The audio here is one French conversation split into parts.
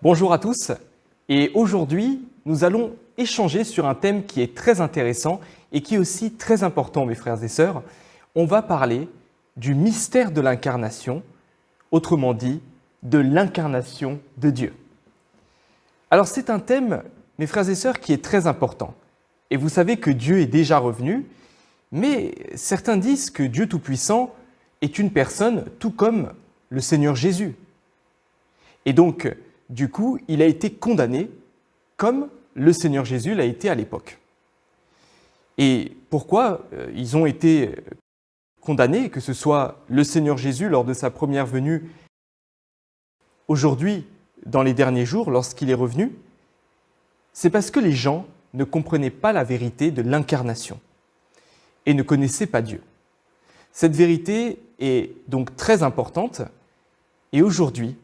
Bonjour à tous, et aujourd'hui, nous allons échanger sur un thème qui est très intéressant et qui est aussi très important, mes frères et sœurs. On va parler du mystère de l'incarnation, autrement dit, de l'incarnation de Dieu. Alors c'est un thème, mes frères et sœurs, qui est très important. Et vous savez que Dieu est déjà revenu, mais certains disent que Dieu Tout-Puissant est une personne tout comme le Seigneur Jésus. Et donc, du coup, il a été condamné comme le Seigneur Jésus l'a été à l'époque. Et pourquoi ils ont été condamnés, que ce soit le Seigneur Jésus lors de sa première venue, aujourd'hui, dans les derniers jours, lorsqu'il est revenu? C'est parce que les gens ne comprenaient pas la vérité de l'incarnation et ne connaissaient pas Dieu. Cette vérité est donc très importante et aujourd'hui,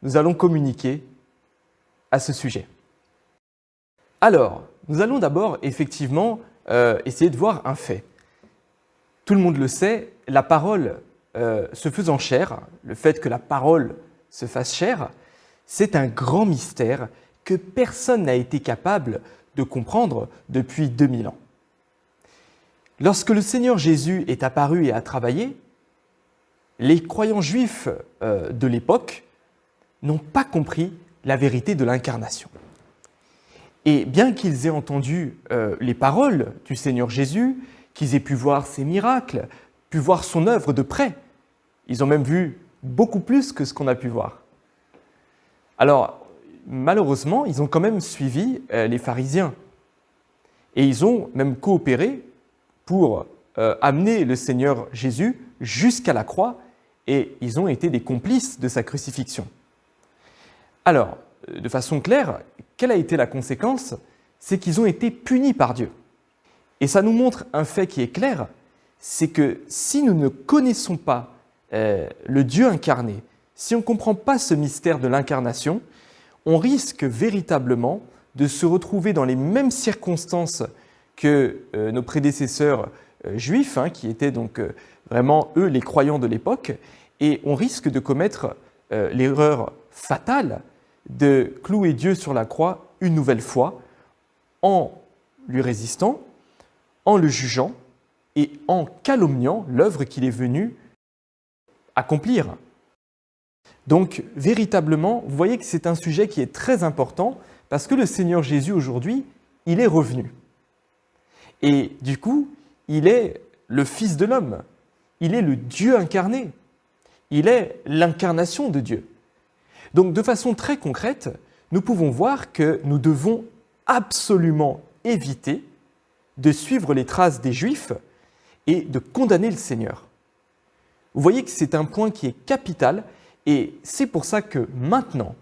nous allons communiquer à ce sujet. Alors, nous allons d'abord effectivement essayer de voir un fait. Tout le monde le sait, la parole se faisant chair, le fait que la parole se fasse chair, c'est un grand mystère que personne n'a été capable de comprendre depuis 2000 ans. Lorsque le Seigneur Jésus est apparu et a travaillé, les croyants juifs de l'époque n'ont pas compris la vérité de l'incarnation. Et bien qu'ils aient entendu les paroles du Seigneur Jésus, qu'ils aient pu voir ses miracles, pu voir son œuvre de près, ils ont même vu beaucoup plus que ce qu'on a pu voir. Alors, malheureusement, ils ont quand même suivi les pharisiens. Et ils ont même coopéré pour amener le Seigneur Jésus jusqu'à la croix, et ils ont été des complices de sa crucifixion. Alors, de façon claire, quelle a été la conséquence? C'est qu'ils ont été punis par Dieu. Et ça nous montre un fait qui est clair, c'est que si nous ne connaissons pas le Dieu incarné, si on ne comprend pas ce mystère de l'incarnation, on risque véritablement de se retrouver dans les mêmes circonstances que nos prédécesseurs juifs, qui étaient donc vraiment, eux, les croyants de l'époque, et on risque de commettre l'erreur fatale de clouer Dieu sur la croix une nouvelle fois en lui résistant, en le jugeant et en calomniant l'œuvre qu'il est venu accomplir. Donc, véritablement, vous voyez que c'est un sujet qui est très important parce que le Seigneur Jésus, aujourd'hui, il est revenu. Et du coup, il est le Fils de l'homme. Il est le Dieu incarné. Il est l'incarnation de Dieu. Donc, de façon très concrète, nous pouvons voir que nous devons absolument éviter de suivre les traces des Juifs et de condamner le Seigneur. Vous voyez que c'est un point qui est capital et c'est pour ça que maintenant,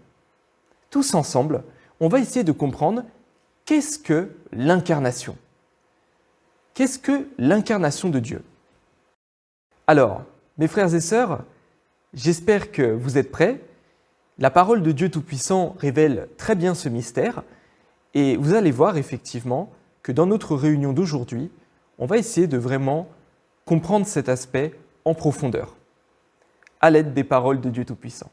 tous ensemble, on va essayer de comprendre qu'est-ce que l'incarnation. Qu'est-ce que l'incarnation de Dieu? Alors, mes frères et sœurs, j'espère que vous êtes prêts. La parole de Dieu Tout-Puissant révèle très bien ce mystère et vous allez voir effectivement que dans notre réunion d'aujourd'hui, on va essayer de vraiment comprendre cet aspect en profondeur, à l'aide des paroles de Dieu Tout-Puissant.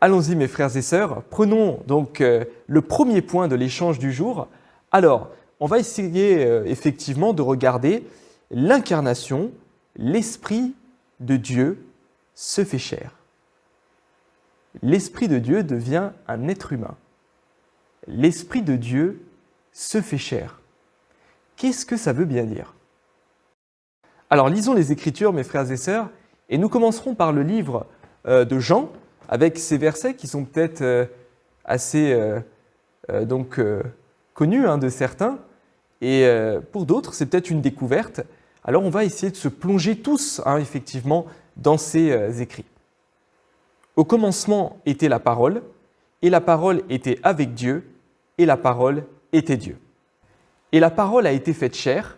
Allons-y mes frères et sœurs, prenons donc le premier point de l'échange du jour. Alors, on va essayer effectivement de regarder l'incarnation, l'Esprit de Dieu se fait chair. L'Esprit de Dieu devient un être humain. L'Esprit de Dieu se fait chair. Qu'est-ce que ça veut bien dire? Alors, lisons les Écritures, mes frères et sœurs, et nous commencerons par le livre de Jean, avec ces versets qui sont peut-être assez connus de certains, et pour d'autres, c'est peut-être une découverte. Alors, on va essayer de se plonger tous, effectivement, dans ces écrits. Au commencement était la parole, et la parole était avec Dieu, et la parole était Dieu. Et la parole a été faite chair,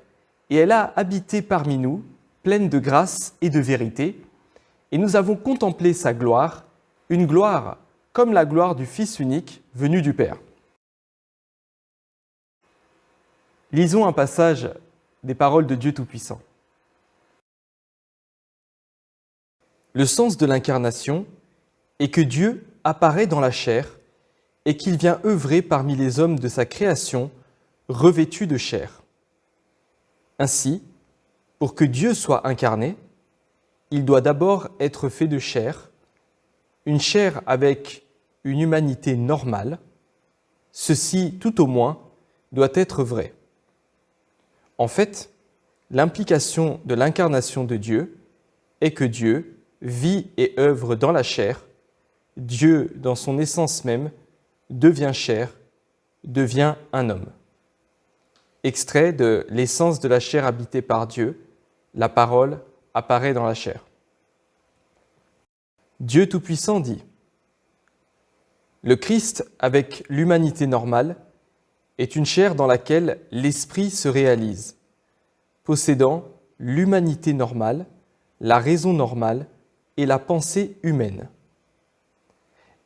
et elle a habité parmi nous, pleine de grâce et de vérité, et nous avons contemplé sa gloire, une gloire comme la gloire du Fils unique venu du Père. Lisons un passage des paroles de Dieu Tout-Puissant. Le sens de l'incarnation est que Dieu apparaît dans la chair et qu'il vient œuvrer parmi les hommes de sa création, revêtus de chair. Ainsi, pour que Dieu soit incarné, il doit d'abord être fait de chair, une chair avec une humanité normale. Ceci, tout au moins, doit être vrai. En fait, l'implication de l'incarnation de Dieu est que Dieu vit et œuvre dans la chair. Dieu, dans son essence même, devient chair, devient un homme. Extrait de l'essence de la chair habitée par Dieu, la parole apparaît dans la chair. Dieu Tout-Puissant dit : le Christ, avec l'humanité normale, est une chair dans laquelle l'esprit se réalise, possédant l'humanité normale, la raison normale et la pensée humaine.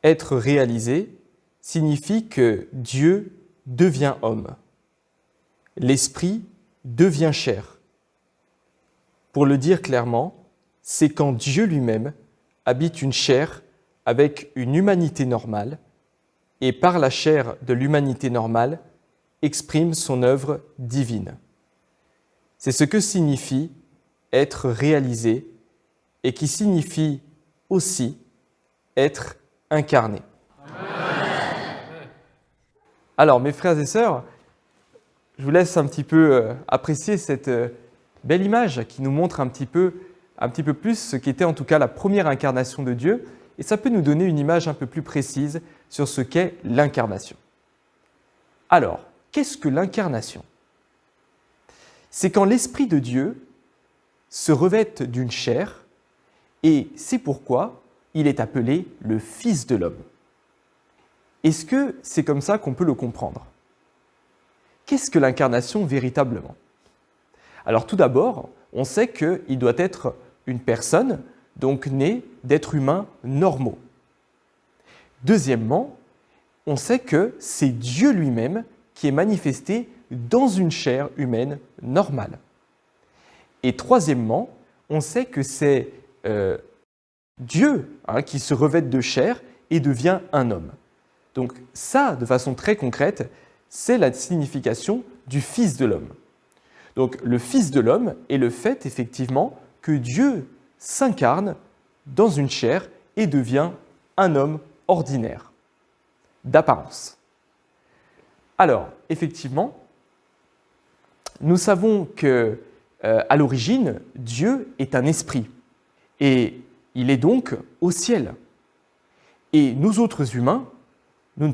Être réalisé signifie que Dieu devient homme. L'esprit devient chair. Pour le dire clairement, c'est quand Dieu lui-même habite une chair avec une humanité normale et par la chair de l'humanité normale exprime son œuvre divine. C'est ce que signifie être réalisé et qui signifie aussi être incarné. Alors, mes frères et sœurs, je vous laisse un petit peu apprécier cette belle image qui nous montre un petit peu plus ce qu'était en tout cas la première incarnation de Dieu, et ça peut nous donner une image un peu plus précise sur ce qu'est l'incarnation. Alors, qu'est-ce que l'incarnation ? C'est quand l'Esprit de Dieu se revêt d'une chair, et c'est pourquoi il est appelé le Fils de l'homme. Est-ce que c'est comme ça qu'on peut le comprendre ? Qu'est-ce que l'incarnation véritablement ? Alors tout d'abord, on sait qu'il doit être une personne, donc née d'êtres humains normaux. Deuxièmement, on sait que c'est Dieu lui-même qui est manifesté dans une chair humaine normale. Et troisièmement, on sait que c'est Dieu qui se revêt de chair et devient un homme. Donc ça, de façon très concrète, c'est la signification du Fils de l'homme. Donc le Fils de l'homme est le fait, effectivement, que Dieu s'incarne dans une chair et devient un homme ordinaire, d'apparence. Alors, effectivement, nous savons que, à l'origine, Dieu est un esprit, et il est donc au ciel. Et nous autres humains, nous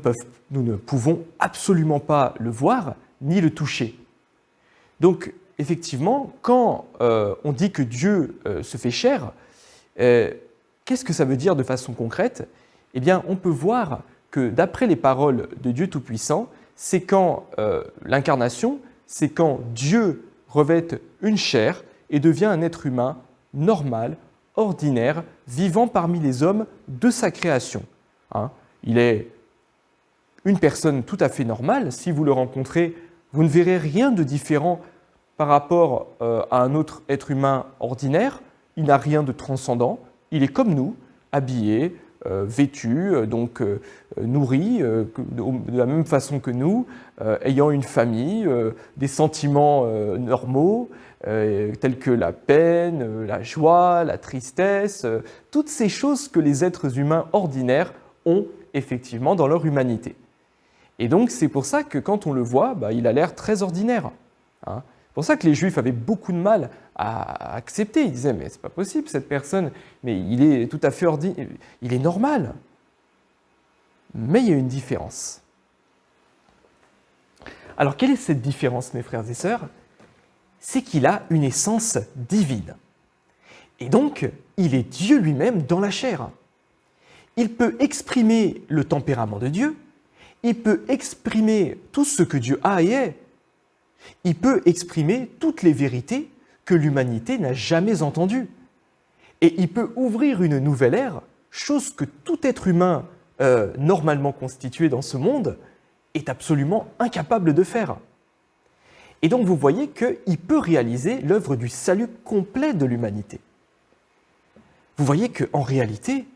ne pouvons absolument pas le voir ni le toucher. Donc, effectivement, quand on dit que Dieu se fait chair, qu'est-ce que ça veut dire de façon concrète ? Eh bien, on peut voir que d'après les paroles de Dieu Tout-Puissant, c'est quand l'incarnation, c'est quand Dieu revêt une chair et devient un être humain normal, ordinaire, vivant parmi les hommes de sa création. Il est une personne tout à fait normale. Si vous le rencontrez, vous ne verrez rien de différent par rapport à un autre être humain ordinaire. Il n'a rien de transcendant. Il est comme nous, habillé, vêtu, donc nourri de la même façon que nous, ayant une famille, des sentiments normaux, tels que la peine, la joie, la tristesse, toutes ces choses que les êtres humains ordinaires ont effectivement dans leur humanité. Et donc c'est pour ça que quand on le voit, il a l'air très ordinaire. C'est pour ça que les Juifs avaient beaucoup de mal à accepter. Ils disaient « mais c'est pas possible cette personne, mais il est tout à fait ordinaire, il est normal ». Mais il y a une différence. Alors quelle est cette différence, mes frères et sœurs ? C'est qu'il a une essence divine. Et donc, il est Dieu lui-même dans la chair. Il peut exprimer le tempérament de Dieu, il peut exprimer tout ce que Dieu a et est. Il peut exprimer toutes les vérités que l'humanité n'a jamais entendues. Et il peut ouvrir une nouvelle ère, chose que tout être humain normalement constitué dans ce monde est absolument incapable de faire. Et donc vous voyez qu'il peut réaliser l'œuvre du salut complet de l'humanité. Vous voyez qu'en réalité,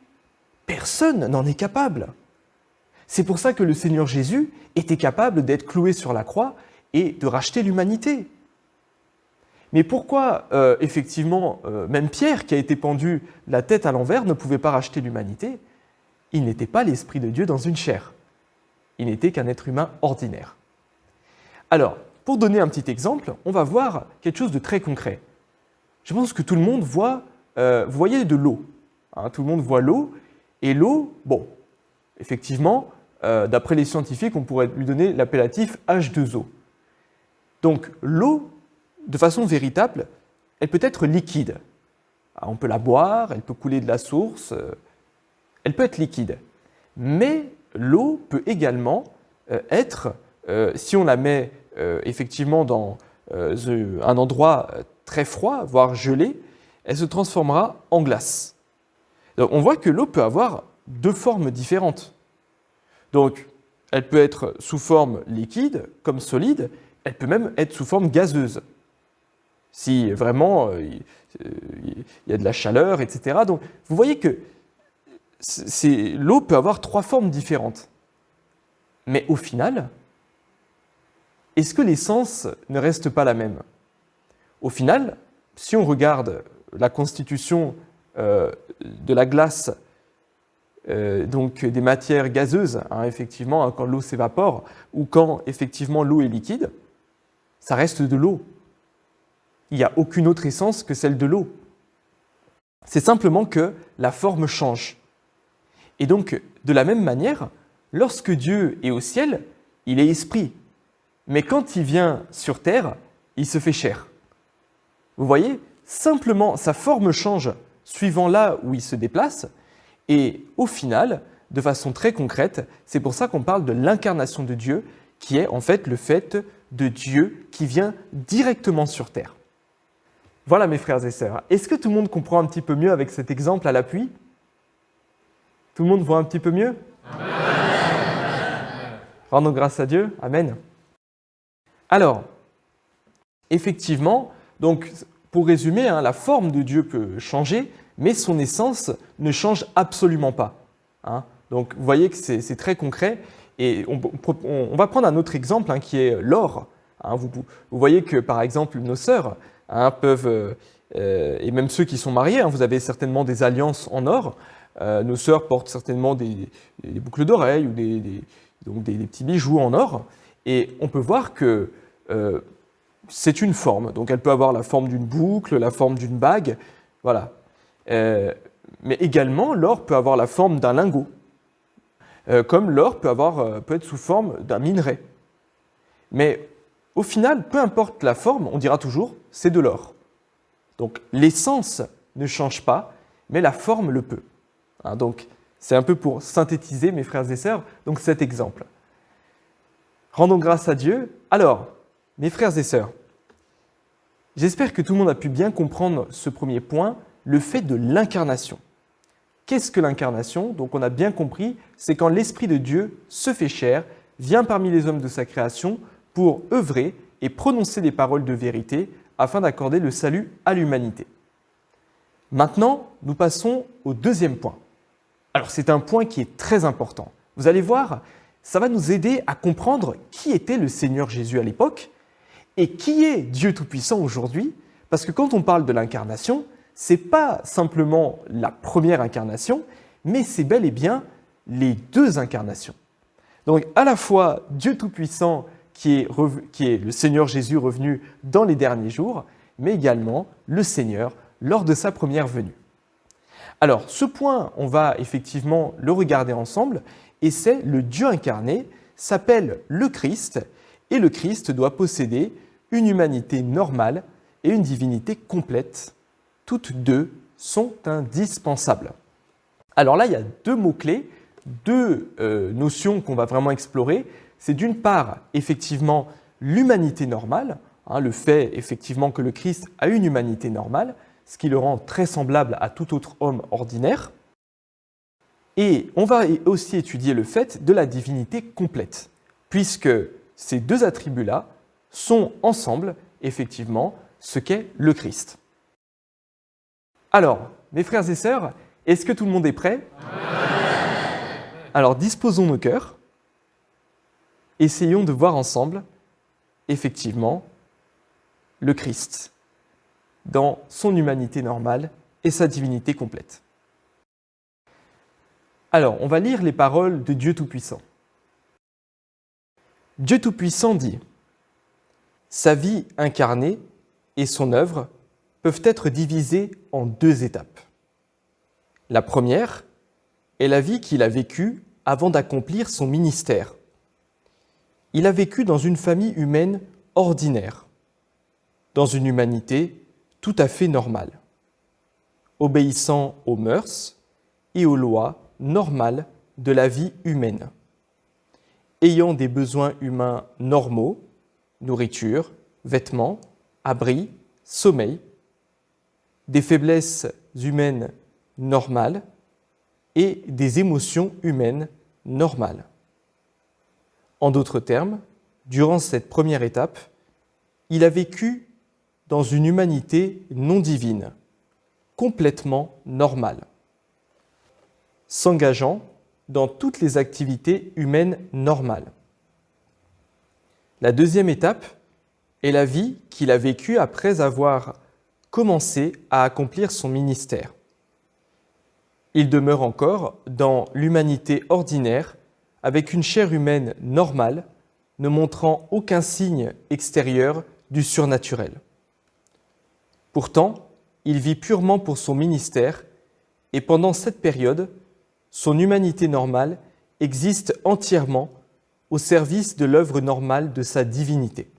Personne n'en est capable. C'est pour ça que le Seigneur Jésus était capable d'être cloué sur la croix et de racheter l'humanité. Mais pourquoi, effectivement, même Pierre, qui a été pendu la tête à l'envers, ne pouvait pas racheter l'humanité? Il n'était pas l'Esprit de Dieu dans une chair. Il n'était qu'un être humain ordinaire. Alors, pour donner un petit exemple, on va voir quelque chose de très concret. Je pense que tout le monde voit, vous voyez de l'eau. Hein, tout le monde voit l'eau. Et l'eau, bon, effectivement, d'après les scientifiques, on pourrait lui donner l'appellatif H2O. Donc, l'eau, de façon véritable, elle peut être liquide. On peut la boire, elle peut couler de la source, elle peut être liquide. Mais l'eau peut également être, si on la met effectivement dans un endroit très froid, voire gelé, elle se transformera en glace. Donc, on voit que l'eau peut avoir deux formes différentes. Donc, elle peut être sous forme liquide, comme solide, elle peut même être sous forme gazeuse. Si vraiment il y a de la chaleur, etc. Donc, vous voyez que l'eau peut avoir trois formes différentes. Mais au final, est-ce que l'essence ne reste pas la même? Au final, si on regarde la constitution de la glace, donc des matières gazeuses, hein, effectivement, hein, quand l'eau s'évapore, ou quand effectivement l'eau est liquide, ça reste de l'eau. Il n'y a aucune autre essence que celle de l'eau. C'est simplement que la forme change. Et donc, de la même manière, lorsque Dieu est au ciel, il est esprit. Mais quand il vient sur terre, il se fait chair. Vous voyez, simplement, sa forme change suivant là où il se déplace. Et au final, de façon très concrète, c'est pour ça qu'on parle de l'incarnation de Dieu, qui est en fait le fait de Dieu qui vient directement sur terre. Voilà mes frères et sœurs. Est-ce que tout le monde comprend un petit peu mieux avec cet exemple à l'appui? Tout le monde voit un petit peu mieux? Amen. Rendons grâce à Dieu. Amen. Alors, effectivement, donc, pour résumer, hein, la forme de Dieu peut changer, mais son essence ne change absolument pas. Hein. Donc, vous voyez que c'est très concret. Et on va prendre un autre exemple hein, qui est l'or. Hein. Vous voyez que, par exemple, nos sœurs hein, peuvent, et même ceux qui sont mariés, hein, vous avez certainement des alliances en or. Nos sœurs portent certainement des boucles d'oreilles ou des petits bijoux en or. Et on peut voir que c'est une forme. Donc, elle peut avoir la forme d'une boucle, la forme d'une bague. Voilà. Mais également, l'or peut avoir la forme d'un lingot. Comme l'or peut être sous forme d'un minerai. Mais au final, peu importe la forme, on dira toujours c'est de l'or. Donc l'essence ne change pas, mais la forme le peut. Hein, donc c'est un peu pour synthétiser, mes frères et sœurs, donc cet exemple. Rendons grâce à Dieu. Alors, mes frères et sœurs, j'espère que tout le monde a pu bien comprendre ce premier point, le fait de l'incarnation. Qu'est-ce que l'incarnation? Donc on a bien compris, c'est quand l'Esprit de Dieu se fait chair, vient parmi les hommes de sa création pour œuvrer et prononcer des paroles de vérité afin d'accorder le salut à l'humanité. Maintenant, nous passons au deuxième point. Alors c'est un point qui est très important. Vous allez voir, ça va nous aider à comprendre qui était le Seigneur Jésus à l'époque et qui est Dieu Tout-Puissant aujourd'hui, parce que quand on parle de l'incarnation, ce n'est pas simplement la première incarnation, mais c'est bel et bien les deux incarnations. Donc à la fois Dieu Tout-Puissant qui est le Seigneur Jésus revenu dans les derniers jours, mais également le Seigneur lors de sa première venue. Alors ce point, on va effectivement le regarder ensemble, et c'est le Dieu incarné, s'appelle le Christ, et le Christ doit posséder une humanité normale et une divinité complète. Toutes deux sont indispensables. Alors là, il y a deux mots-clés, deux notions qu'on va vraiment explorer. C'est d'une part, effectivement, l'humanité normale, hein, le fait effectivement que le Christ a une humanité normale, ce qui le rend très semblable à tout autre homme ordinaire. Et on va aussi étudier le fait de la divinité complète, puisque ces deux attributs-là sont ensemble, effectivement, ce qu'est le Christ. Alors, mes frères et sœurs, est-ce que tout le monde est prêt ? Amen. Alors disposons nos cœurs, essayons de voir ensemble, effectivement, le Christ dans son humanité normale et sa divinité complète. Alors, on va lire les paroles de Dieu Tout-Puissant. Dieu Tout-Puissant dit « Sa vie incarnée et son œuvre peuvent être divisées en deux étapes. La première est la vie qu'il a vécue avant d'accomplir son ministère. Il a vécu dans une famille humaine ordinaire, dans une humanité tout à fait normale, obéissant aux mœurs et aux lois normales de la vie humaine, ayant des besoins humains normaux, nourriture, vêtements, abri, sommeil, des faiblesses humaines normales et des émotions humaines normales. En d'autres termes, durant cette première étape, il a vécu dans une humanité non divine, complètement normale, s'engageant dans toutes les activités humaines normales. La deuxième étape est la vie qu'il a vécue après avoir commencé à accomplir son ministère. Il demeure encore dans l'humanité ordinaire avec une chair humaine normale, ne montrant aucun signe extérieur du surnaturel. Pourtant, il vit purement pour son ministère et pendant cette période, son humanité normale existe entièrement au service de l'œuvre normale de sa divinité.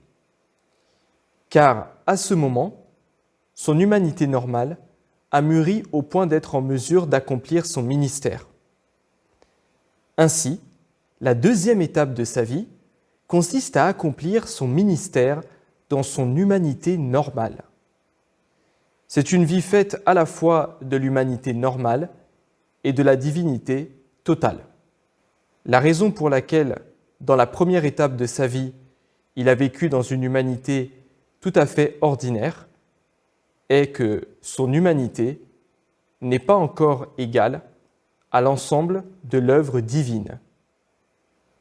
Car à ce moment, son humanité normale a mûri au point d'être en mesure d'accomplir son ministère. Ainsi, la deuxième étape de sa vie consiste à accomplir son ministère dans son humanité normale. C'est une vie faite à la fois de l'humanité normale et de la divinité totale. La raison pour laquelle, dans la première étape de sa vie, il a vécu dans une humanité tout à fait ordinaire, est que son humanité n'est pas encore égale à l'ensemble de l'œuvre divine,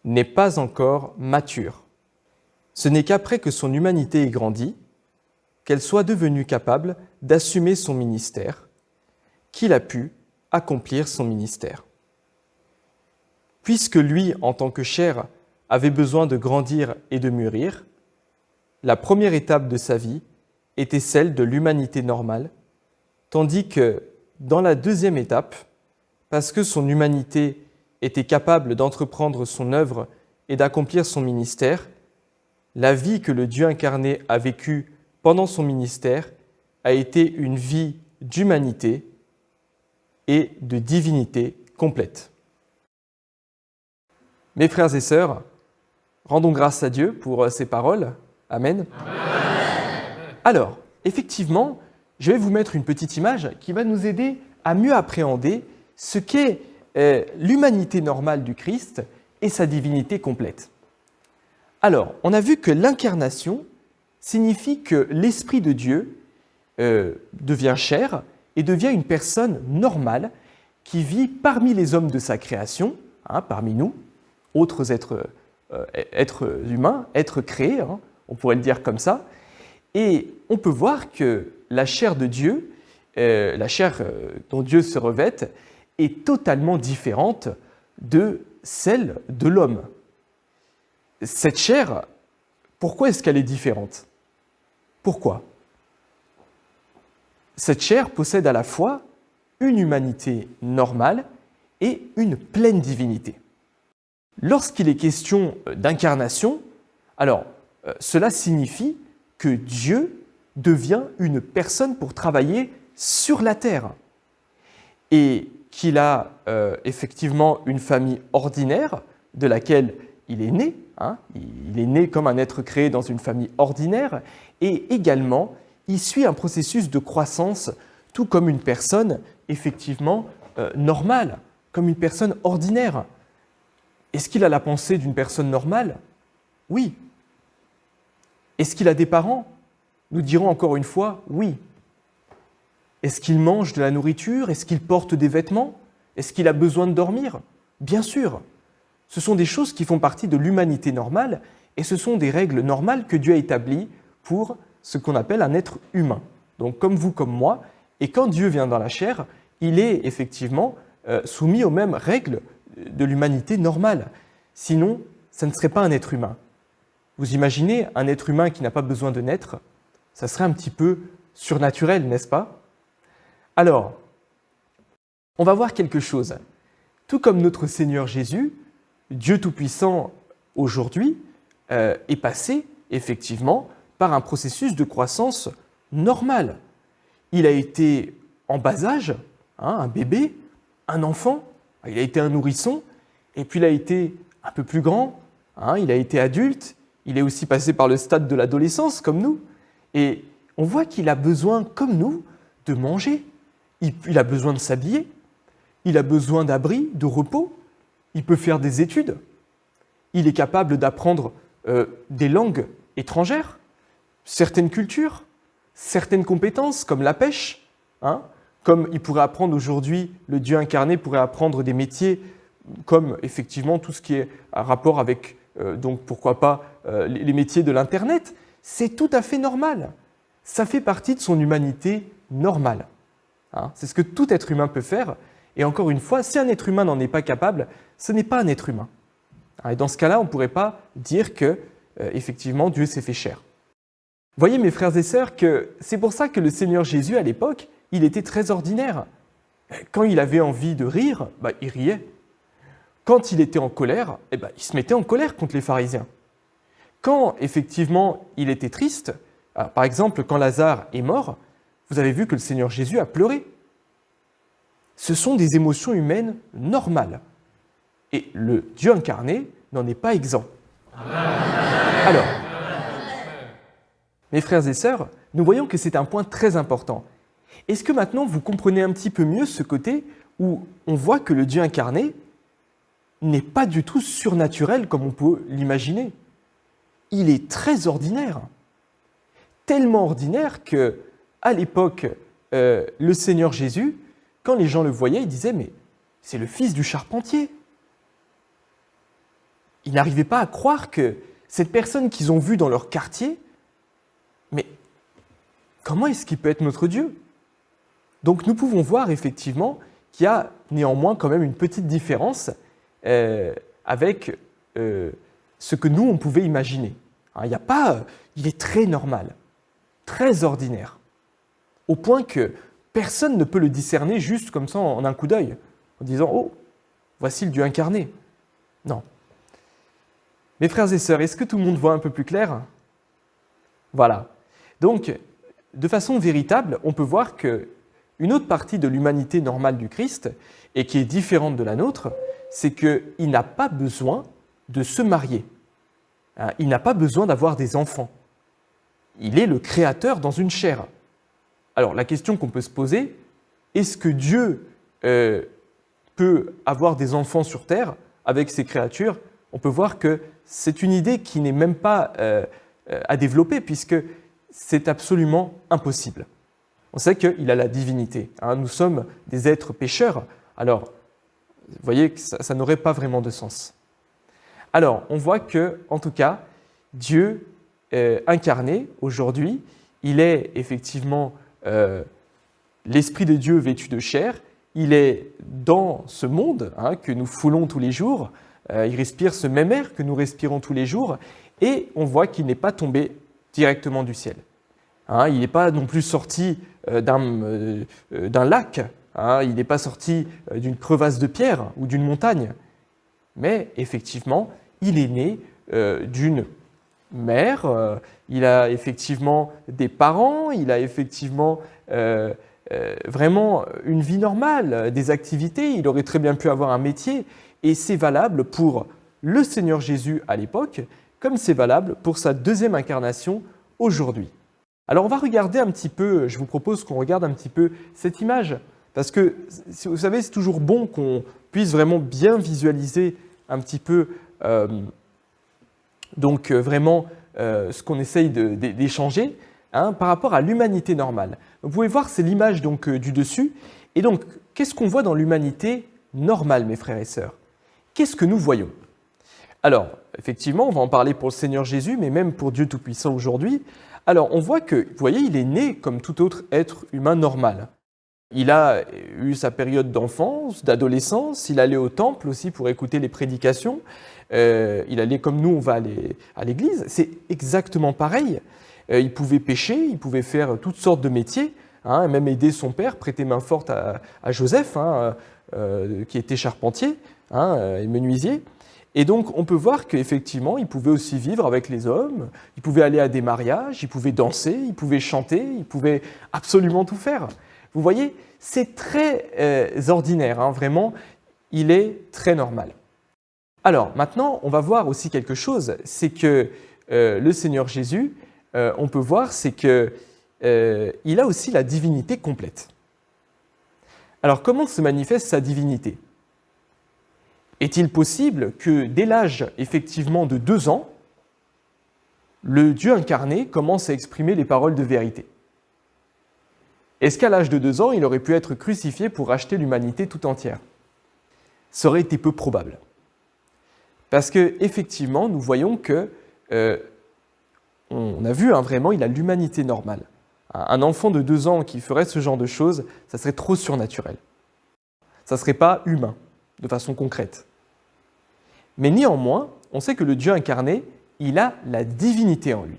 n'est pas encore mature. Ce n'est qu'après que son humanité ait grandi, qu'elle soit devenue capable d'assumer son ministère, qu'il a pu accomplir son ministère. Puisque lui, en tant que chair, avait besoin de grandir et de mûrir, la première étape de sa vie était celle de l'humanité normale, tandis que dans la deuxième étape, parce que son humanité était capable d'entreprendre son œuvre et d'accomplir son ministère, la vie que le Dieu incarné a vécue pendant son ministère a été une vie d'humanité et de divinité complète. Mes frères et sœurs, rendons grâce à Dieu pour ces paroles. Amen. Alors, effectivement, je vais vous mettre une petite image qui va nous aider à mieux appréhender ce qu'est l'humanité normale du Christ et sa divinité complète. Alors, on a vu que l'incarnation signifie que l'Esprit de Dieu devient chair et devient une personne normale qui vit parmi les hommes de sa création, parmi nous, autres êtres humains, êtres créés, on pourrait le dire comme ça. Et on peut voir que la chair de Dieu, la chair dont Dieu se revête, est totalement différente de celle de l'homme. Cette chair, pourquoi est-ce qu'elle est différente? Pourquoi? Cette chair possède à la fois une humanité normale et une pleine divinité. Lorsqu'il est question d'incarnation, alors cela signifie que Dieu devient une personne pour travailler sur la terre et qu'il a effectivement une famille ordinaire de laquelle il est né. Il est né comme un être créé dans une famille ordinaire et également il suit un processus de croissance tout comme une personne effectivement normale, comme une personne ordinaire. Est-ce qu'il a la pensée d'une personne normale? Oui. Est-ce qu'il a des parents? Nous dirons encore une fois oui. Est-ce qu'il mange de la nourriture? Est-ce qu'il porte des vêtements? Est-ce qu'il a besoin de dormir? Bien sûr, ce sont des choses qui font partie de l'humanité normale et ce sont des règles normales que Dieu a établies pour ce qu'on appelle un être humain. Donc comme vous, comme moi, et quand Dieu vient dans la chair, il est effectivement soumis aux mêmes règles de l'humanité normale. Sinon, ça ne serait pas un être humain. Vous imaginez un être humain qui n'a pas besoin de naître, ça serait un petit peu surnaturel, n'est-ce pas? Alors, on va voir quelque chose. Tout comme notre Seigneur Jésus, Dieu Tout-Puissant aujourd'hui est passé effectivement par un processus de croissance normal. Il a été en bas âge, un bébé, un enfant, il a été un nourrisson, et puis il a été un peu plus grand, il a été adulte, il est aussi passé par le stade de l'adolescence comme nous, et on voit qu'il a besoin, comme nous, de manger, il a besoin de s'habiller, il a besoin d'abri, de repos, il peut faire des études, il est capable d'apprendre des langues étrangères, certaines cultures, certaines compétences comme la pêche, comme il pourrait apprendre aujourd'hui, le Dieu incarné pourrait apprendre des métiers comme effectivement tout ce qui est à rapport avec, donc pourquoi pas, les métiers de l'Internet. C'est tout à fait normal. Ça fait partie de son humanité normale. C'est ce que tout être humain peut faire. Et encore une fois, si un être humain n'en est pas capable, ce n'est pas un être humain. Et dans ce cas-là, on ne pourrait pas dire que, effectivement, Dieu s'est fait chair. Voyez, mes frères et sœurs, que c'est pour ça que le Seigneur Jésus, à l'époque, il était très ordinaire. Quand il avait envie de rire, il riait. Quand il était en colère, il se mettait en colère contre les pharisiens. Quand, effectivement, il était triste, par exemple, quand Lazare est mort, vous avez vu que le Seigneur Jésus a pleuré. Ce sont des émotions humaines normales. Et le Dieu incarné n'en est pas exempt. Alors, mes frères et sœurs, nous voyons que c'est un point très important. Est-ce que maintenant vous comprenez un petit peu mieux ce côté où on voit que le Dieu incarné n'est pas du tout surnaturel comme on peut l'imaginer? Il est très ordinaire. Tellement ordinaire que, à l'époque, le Seigneur Jésus, quand les gens le voyaient, ils disaient « mais c'est le fils du charpentier ». Ils n'arrivaient pas à croire que cette personne qu'ils ont vue dans leur quartier, mais comment est-ce qu'il peut être notre Dieu? Donc nous pouvons voir effectivement qu'il y a néanmoins quand même une petite différence avec ce que nous, on pouvait imaginer. Il est très normal, très ordinaire, au point que personne ne peut le discerner juste comme ça en un coup d'œil, en disant « Oh, voici le Dieu incarné ». Non. Mes frères et sœurs, est-ce que tout le monde voit un peu plus clair? Voilà. Donc, de façon véritable, on peut voir qu'une autre partie de l'humanité normale du Christ, et qui est différente de la nôtre, c'est qu'il n'a pas besoin de se marier. Il n'a pas besoin d'avoir des enfants. Il est le créateur dans une chair. Alors, la question qu'on peut se poser, est-ce que Dieu peut avoir des enfants sur Terre avec ses créatures? On peut voir que c'est une idée qui n'est même pas à développer, puisque c'est absolument impossible. On sait qu'il a la divinité. Nous sommes des êtres pécheurs. Alors, vous voyez que ça n'aurait pas vraiment de sens. Alors, on voit que, en tout cas, Dieu incarné aujourd'hui, il est effectivement l'Esprit de Dieu vêtu de chair. Il est dans ce monde que nous foulons tous les jours. Il respire ce même air que nous respirons tous les jours. Et on voit qu'il n'est pas tombé directement du ciel. Il n'est pas non plus sorti d'un lac. Il n'est pas sorti d'une crevasse de pierre ou d'une montagne. Mais effectivement, il est né d'une mère, il a effectivement des parents, il a effectivement vraiment une vie normale, des activités, il aurait très bien pu avoir un métier, et c'est valable pour le Seigneur Jésus à l'époque, comme c'est valable pour sa deuxième incarnation aujourd'hui. Alors on va regarder un petit peu, je vous propose qu'on regarde un petit peu cette image, parce que vous savez, c'est toujours bon qu'on puisse vraiment bien visualiser un petit peu vraiment ce qu'on essaye d'échanger par rapport à l'humanité normale. Vous pouvez voir, c'est l'image du dessus. Et donc, qu'est-ce qu'on voit dans l'humanité normale, mes frères et sœurs? qu'est-ce que nous voyons? Alors, effectivement, on va en parler pour le Seigneur Jésus, mais même pour Dieu Tout-Puissant aujourd'hui. Alors, on voit que, vous voyez, il est né comme tout autre être humain normal. Il a eu sa période d'enfance, d'adolescence, il allait au temple aussi pour écouter les prédications, il allait comme nous, on va aller à l'église, c'est exactement pareil. Il pouvait pêcher, il pouvait faire toutes sortes de métiers, hein, même aider son père, prêter main forte à Joseph, hein, qui était charpentier hein, et menuisier. Et donc, on peut voir qu'effectivement, il pouvait aussi vivre avec les hommes, il pouvait aller à des mariages, il pouvait danser, il pouvait chanter, il pouvait absolument tout faire. Vous voyez, c'est très ordinaire, hein, vraiment, il est très normal. Alors, maintenant, on va voir aussi quelque chose, c'est que le Seigneur Jésus, on peut voir, c'est qu'il a aussi la divinité complète. Alors, comment se manifeste sa divinité ? Est-il possible que dès l'âge effectivement de 2 ans, le Dieu incarné commence à exprimer les paroles de vérité ? Est-ce qu'à l'âge de 2 ans, il aurait pu être crucifié pour racheter l'humanité tout entière? Ça aurait été peu probable. Parce qu'effectivement, nous voyons que, on a vu hein, vraiment, il a l'humanité normale. Un enfant de 2 ans qui ferait ce genre de choses, ça serait trop surnaturel. Ça ne serait pas humain, de façon concrète. Mais néanmoins, on sait que le Dieu incarné, il a la divinité en lui.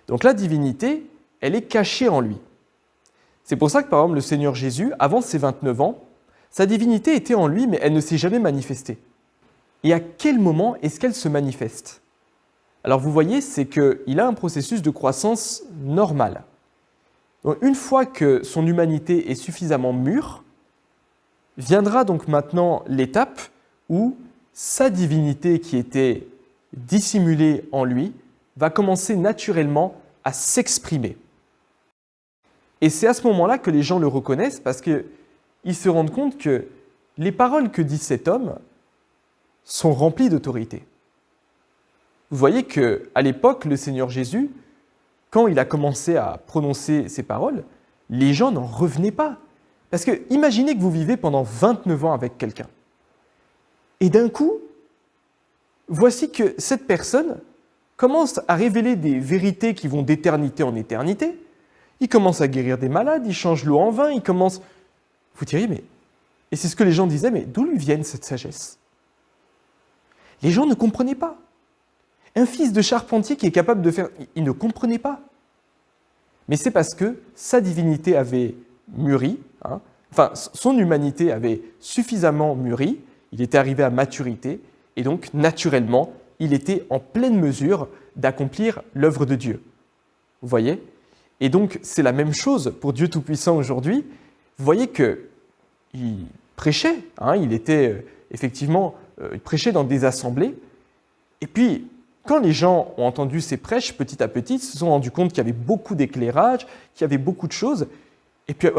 Donc la divinité, elle est cachée en lui. C'est pour ça que, par exemple, le Seigneur Jésus, avant ses 29 ans, sa divinité était en lui, mais elle ne s'est jamais manifestée. Et à quel moment est-ce qu'elle se manifeste? Alors vous voyez, c'est qu'il a un processus de croissance normal. Donc, une fois que son humanité est suffisamment mûre, viendra donc maintenant l'étape où sa divinité qui était dissimulée en lui va commencer naturellement à s'exprimer. Et c'est à ce moment-là que les gens le reconnaissent parce qu'ils se rendent compte que les paroles que dit cet homme sont remplies d'autorité. Vous voyez qu'à l'époque, le Seigneur Jésus, quand il a commencé à prononcer ces paroles, les gens n'en revenaient pas. Parce que imaginez que vous vivez pendant 29 ans avec quelqu'un. Et d'un coup, voici que cette personne commence à révéler des vérités qui vont d'éternité en éternité. Il commence à guérir des malades, il change l'eau en vin, il commence... Vous diriez, mais... Et c'est ce que les gens disaient, mais d'où lui vient cette sagesse? Les gens ne comprenaient pas. Un fils de charpentier qui est capable de faire... Il ne comprenait pas. Mais c'est parce que sa divinité avait mûri, hein, enfin, son humanité avait suffisamment mûri, il était arrivé à maturité, et donc, naturellement, il était en pleine mesure d'accomplir l'œuvre de Dieu. Vous voyez? Et donc, c'est la même chose pour Dieu Tout-Puissant aujourd'hui. Vous voyez qu'il prêchait, hein, il était effectivement, il prêchait dans des assemblées, et puis, quand les gens ont entendu ces prêches, petit à petit, ils se sont rendus compte qu'il y avait beaucoup d'éclairage, qu'il y avait beaucoup de choses, et puis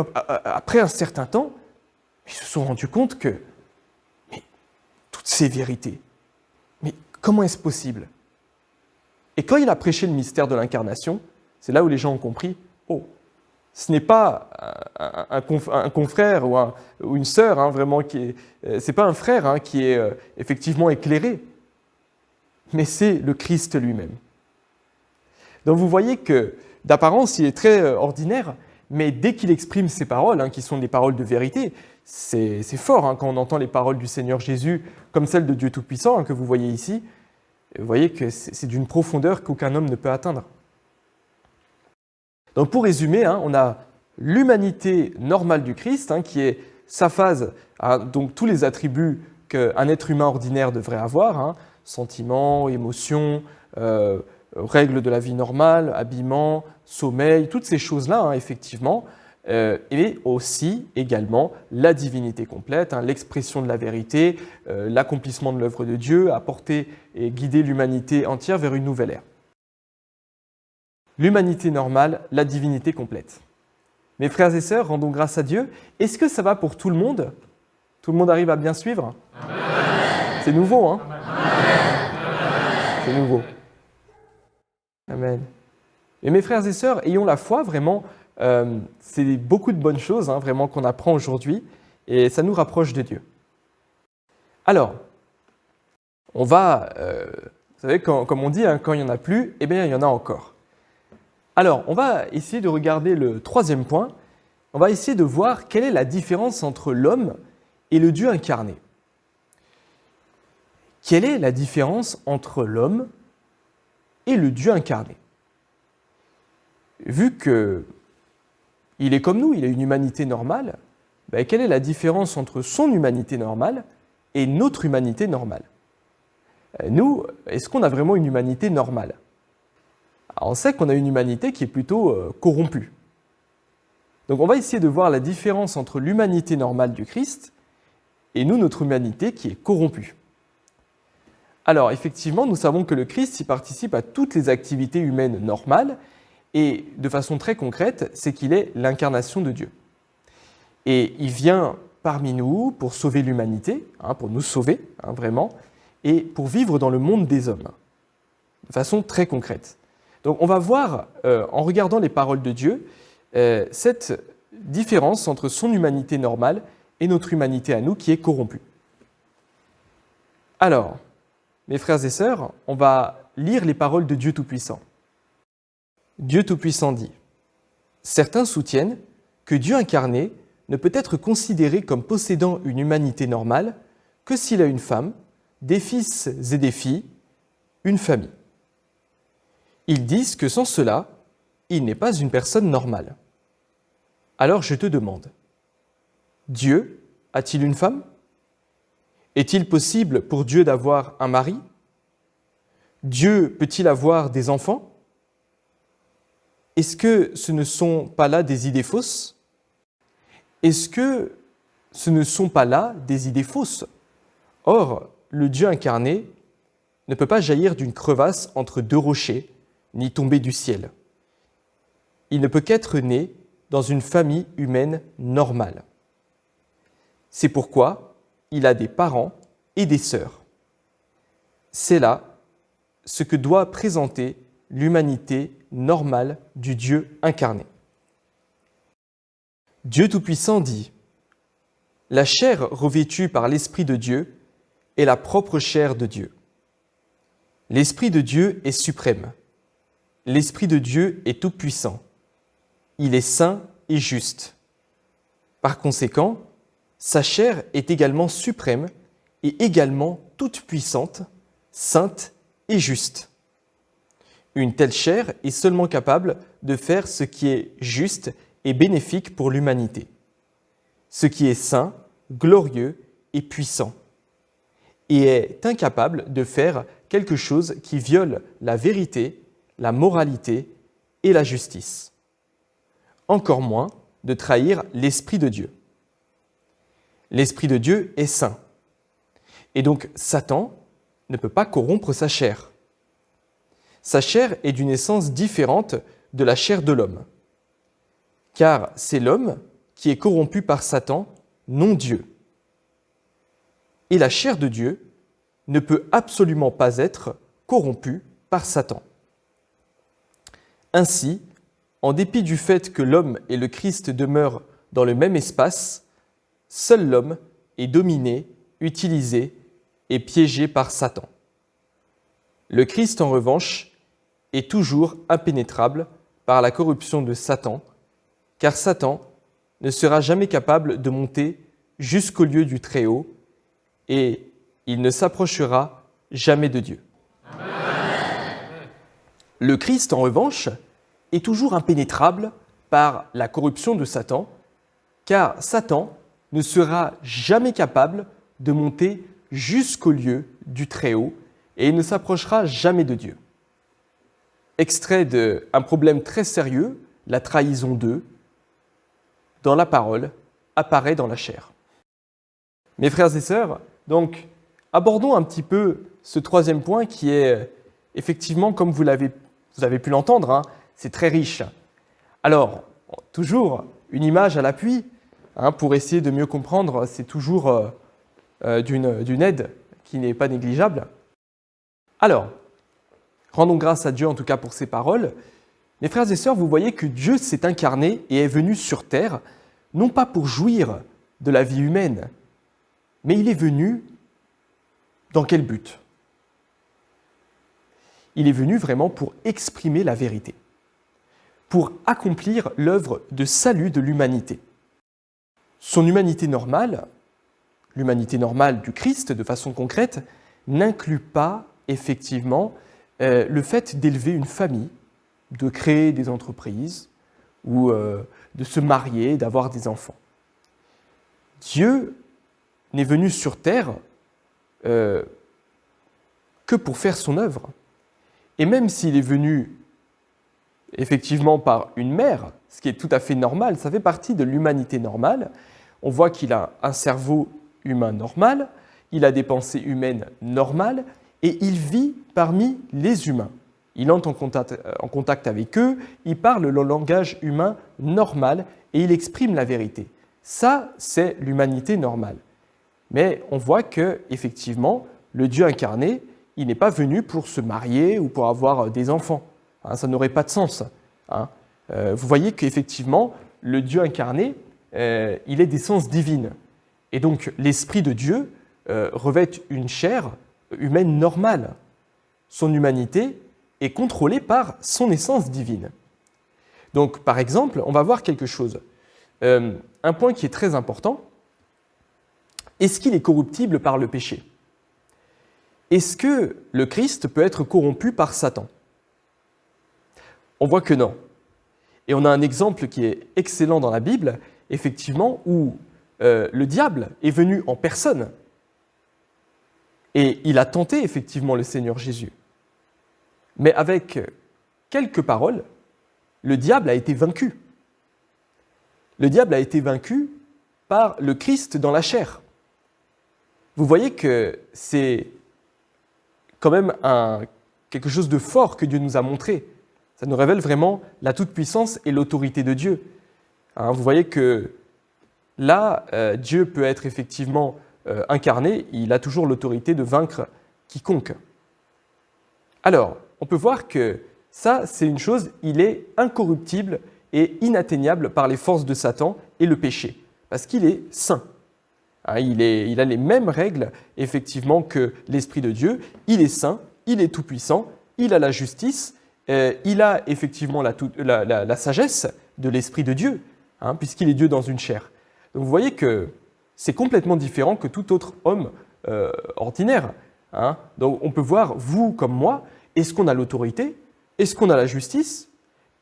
après un certain temps, ils se sont rendus compte que, mais toutes ces vérités, mais comment est-ce possible? Et quand il a prêché le mystère de l'incarnation, c'est là où les gens ont compris, oh, ce n'est pas un confrère ou une sœur, hein, vraiment, c'est pas un frère hein, qui est effectivement éclairé, mais c'est le Christ lui-même. Donc vous voyez que d'apparence, il est très ordinaire, mais dès qu'il exprime ces paroles, hein, qui sont des paroles de vérité, c'est fort hein, quand on entend les paroles du Seigneur Jésus, comme celles de Dieu Tout-Puissant, hein, que vous voyez ici. Vous voyez que c'est d'une profondeur qu'aucun homme ne peut atteindre. Donc pour résumer, hein, on a l'humanité normale du Christ, hein, qui est sa phase, hein, donc tous les attributs qu'un être humain ordinaire devrait avoir, hein, sentiments, émotions, règles de la vie normale, habillement, sommeil, toutes ces choses-là, hein, effectivement, et aussi également la divinité complète, hein, l'expression de la vérité, l'accomplissement de l'œuvre de Dieu, apporter et guider l'humanité entière vers une nouvelle ère. L'humanité normale, la divinité complète. Mes frères et sœurs, rendons grâce à Dieu. Est-ce que ça va pour tout le monde? Tout le monde arrive à bien suivre? Amen. C'est nouveau, hein? C'est nouveau. Amen. Et mes frères et sœurs, ayons la foi, vraiment, c'est beaucoup de bonnes choses, hein, vraiment, qu'on apprend aujourd'hui, et ça nous rapproche de Dieu. Alors, vous savez, comme on dit, quand il n'y en a plus, eh bien, il y en a encore. Alors, on va essayer de regarder le troisième point. On va essayer de voir quelle est la différence entre l'homme et le Dieu incarné. Quelle est la différence entre l'homme et le Dieu incarné? Vu qu'il est comme nous, il a une humanité normale, quelle est la différence entre son humanité normale et notre humanité normale? Nous, est-ce qu'on a vraiment une humanité normale? Alors, on sait qu'on a une humanité qui est plutôt corrompue. Donc on va essayer de voir la différence entre l'humanité normale du Christ et nous, notre humanité qui est corrompue. Alors effectivement, nous savons que le Christ y participe à toutes les activités humaines normales et de façon très concrète, c'est qu'il est l'incarnation de Dieu. Et il vient parmi nous pour sauver l'humanité, pour nous sauver vraiment, et pour vivre dans le monde des hommes, de façon très concrète. Donc on va voir, en regardant les paroles de Dieu, cette différence entre son humanité normale et notre humanité à nous qui est corrompue. Alors, mes frères et sœurs, on va lire les paroles de Dieu Tout-Puissant. Dieu Tout-Puissant dit « Certains soutiennent que Dieu incarné ne peut être considéré comme possédant une humanité normale que s'il a une femme, des fils et des filles, une famille. Ils disent que sans cela, il n'est pas une personne normale. Alors je te demande, Dieu a-t-il une femme? Est-il possible pour Dieu d'avoir un mari? Dieu peut-il avoir des enfants? Est-ce que ce ne sont pas là des idées fausses? Est-ce que ce ne sont pas là des idées fausses? Or, le Dieu incarné ne peut pas jaillir d'une crevasse entre deux rochers, ni tomber du ciel. Il ne peut qu'être né dans une famille humaine normale. C'est pourquoi il a des parents et des sœurs. C'est là ce que doit présenter l'humanité normale du Dieu incarné. Dieu Tout-Puissant dit « La chair revêtue par l'Esprit de Dieu est la propre chair de Dieu. L'Esprit de Dieu est suprême. L'Esprit de Dieu est tout-puissant. Il est saint et juste. Par conséquent, sa chair est également suprême et également toute puissante, sainte et juste. Une telle chair est seulement capable de faire ce qui est juste et bénéfique pour l'humanité, ce qui est saint, glorieux et puissant, et est incapable de faire quelque chose qui viole la vérité, la moralité et la justice. Encore moins de trahir l'Esprit de Dieu. L'Esprit de Dieu est saint. Et donc Satan ne peut pas corrompre sa chair. Sa chair est d'une essence différente de la chair de l'homme. Car c'est l'homme qui est corrompu par Satan, non Dieu. Et la chair de Dieu ne peut absolument pas être corrompue par Satan. Ainsi, en dépit du fait que l'homme et le Christ demeurent dans le même espace, seul l'homme est dominé, utilisé et piégé par Satan. Le Christ, en revanche, est toujours impénétrable par la corruption de Satan, car Satan ne sera jamais capable de monter jusqu'au lieu du Très-Haut et il ne s'approchera jamais de Dieu. Amen. Le Christ, en revanche, est toujours impénétrable par la corruption de Satan, car Satan ne sera jamais capable de monter jusqu'au lieu du Très-Haut et il ne s'approchera jamais de Dieu. Extrait d'un problème très sérieux, la trahison d'eux, dans la parole, apparaît dans la chair. Mes frères et sœurs, donc, abordons un petit peu ce troisième point qui est effectivement, comme vous avez pu l'entendre, c'est très riche. Alors, toujours une image à l'appui, pour essayer de mieux comprendre, c'est toujours d'une aide qui n'est pas négligeable. Alors, rendons grâce à Dieu en tout cas pour ces paroles. Mes frères et sœurs, vous voyez que Dieu s'est incarné et est venu sur terre, non pas pour jouir de la vie humaine, mais il est venu dans quel but? il est venu vraiment pour exprimer la vérité, pour accomplir l'œuvre de salut de l'humanité. Son humanité normale, l'humanité normale du Christ de façon concrète, n'inclut pas effectivement le fait d'élever une famille, de créer des entreprises ou de se marier, d'avoir des enfants. Dieu n'est venu sur terre que pour faire son œuvre. Et même s'il est venu effectivement par une mère, ce qui est tout à fait normal, ça fait partie de l'humanité normale, on voit qu'il a un cerveau humain normal, il a des pensées humaines normales et il vit parmi les humains. Il entre en contact avec eux, il parle le langage humain normal et il exprime la vérité. Ça, c'est l'humanité normale. Mais on voit que, effectivement, le Dieu incarné, il n'est pas venu pour se marier ou pour avoir des enfants. Ça n'aurait pas de sens. Vous voyez qu'effectivement, le Dieu incarné, il est d'essence divine. Et donc, l'Esprit de Dieu revêt une chair humaine normale. Son humanité est contrôlée par son essence divine. Donc, par exemple, on va voir quelque chose. Un point qui est très important, est-ce qu'il est corruptible par le péché? Est-ce que le Christ peut être corrompu par Satan? On voit que non. Et on a un exemple qui est excellent dans la Bible, effectivement, où le diable est venu en personne et il a tenté effectivement le Seigneur Jésus. Mais avec quelques paroles, le diable a été vaincu. Le diable a été vaincu par le Christ dans la chair. Vous voyez que c'est quand même quelque chose de fort que Dieu nous a montré. Ça nous révèle vraiment la toute-puissance et l'autorité de Dieu. Vous voyez que là, Dieu peut être effectivement incarné, il a toujours l'autorité de vaincre quiconque. Alors, on peut voir que ça, c'est une chose, il est incorruptible et inatteignable par les forces de Satan et le péché, parce qu'il est saint. Il a les mêmes règles, effectivement, que l'Esprit de Dieu. Il est saint, il est tout-puissant, il a la justice, il a effectivement la sagesse de l'Esprit de Dieu, puisqu'il est Dieu dans une chair. Donc vous voyez que c'est complètement différent que tout autre homme ordinaire. Donc on peut voir, vous comme moi, est-ce qu'on a l'autorité? Est-ce qu'on a la justice?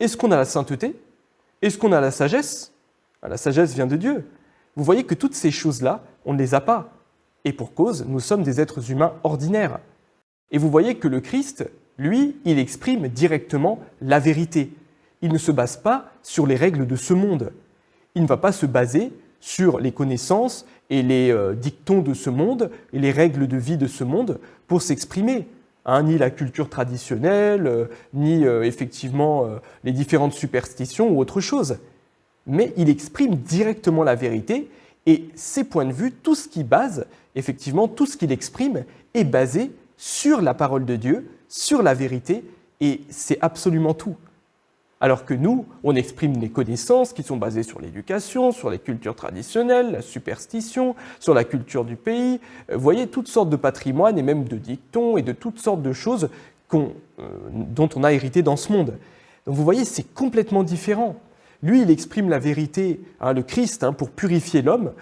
Est-ce qu'on a la sainteté? Est-ce qu'on a la sagesse? La sagesse vient de Dieu. Vous voyez que toutes ces choses-là, on ne les a pas. Et pour cause, nous sommes des êtres humains ordinaires. Et vous voyez que le Christ, lui, il exprime directement la vérité. Il ne se base pas sur les règles de ce monde. Il ne va pas se baser sur les connaissances et les dictons de ce monde et les règles de vie de ce monde pour s'exprimer. Ni la culture traditionnelle, ni effectivement les différentes superstitions ou autre chose. Mais il exprime directement la vérité et ses points de vue, tout ce qu'il base, effectivement, tout ce qu'il exprime est basé sur la parole de Dieu, sur la vérité, et c'est absolument tout. Alors que nous, on exprime des connaissances qui sont basées sur l'éducation, sur les cultures traditionnelles, la superstition, sur la culture du pays. Vous voyez, toutes sortes de patrimoines et même de dictons et de toutes sortes de choses dont on a hérité dans ce monde. Donc vous voyez, c'est complètement différent. Lui, il exprime la vérité, le Christ, pour purifier l'homme.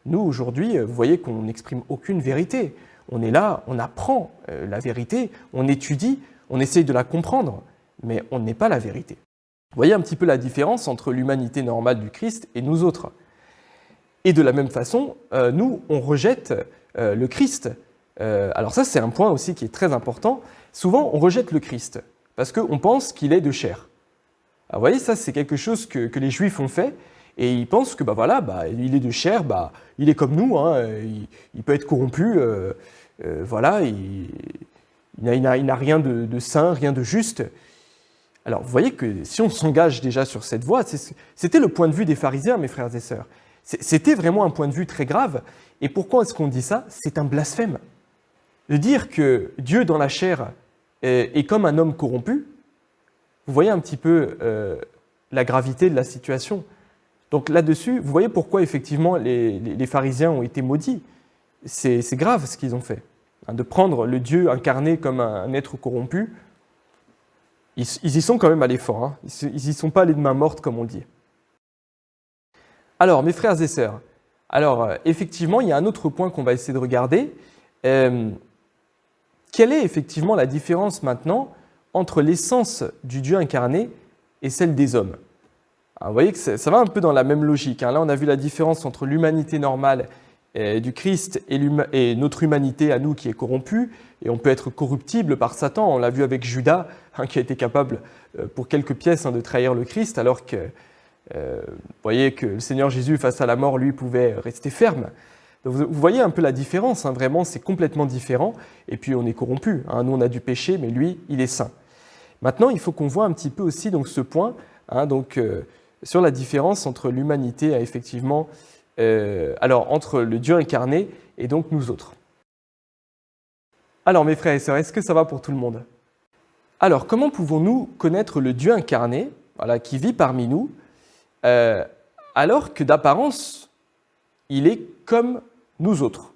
Nous, aujourd'hui, vous voyez qu'on n'exprime aucune vérité. On est là, on apprend la vérité, on étudie, on essaye de la comprendre, mais on n'est pas la vérité. Vous voyez un petit peu la différence entre l'humanité normale du Christ et nous autres. Et de la même façon, nous, on rejette le Christ. Alors ça, c'est un point aussi qui est très important. Souvent, on rejette le Christ parce qu'on pense qu'il est de chair. Alors, vous voyez, ça, c'est quelque chose que les Juifs ont fait, et ils pensent que il est de chair, il est comme nous, il peut être corrompu, il n'a rien de saint, rien de juste. Alors, vous voyez que si on s'engage déjà sur cette voie, c'était le point de vue des pharisiens, mes frères et sœurs. C'était vraiment un point de vue très grave. Et pourquoi est-ce qu'on dit ça? C'est un blasphème. De dire que Dieu dans la chair est comme un homme corrompu, vous voyez un petit peu la gravité de la situation. Donc là-dessus, vous voyez pourquoi effectivement les pharisiens ont été maudits. C'est grave ce qu'ils ont fait. De prendre le Dieu incarné comme un être corrompu, Ils y sont quand même allés fort, hein. Ils n'y sont pas allés de main morte, comme on le dit. Alors, mes frères et sœurs, effectivement, il y a un autre point qu'on va essayer de regarder. Quelle est effectivement la différence maintenant entre l'essence du Dieu incarné et celle des hommes? Alors, vous voyez que ça va un peu dans la même logique, hein. Là, on a vu la différence entre l'humanité normale du Christ et notre humanité à nous qui est corrompue, et on peut être corruptible par Satan. On l'a vu avec Judas, hein, qui a été capable pour quelques pièces de trahir le Christ, alors que vous voyez que le Seigneur Jésus, face à la mort, lui, pouvait rester ferme. Donc, vous voyez un peu la différence, hein, vraiment, c'est complètement différent. Et puis, on est corrompu, hein. Nous, on a du péché, mais lui, il est saint. Maintenant, il faut qu'on voit un petit peu aussi donc, ce point, hein, sur la différence entre l'humanité, effectivement, entre le Dieu incarné et donc nous autres. Alors, mes frères et sœurs, est-ce que ça va pour tout le monde? Alors, comment pouvons-nous connaître le Dieu incarné, qui vit parmi nous, alors que d'apparence, il est comme nous autres?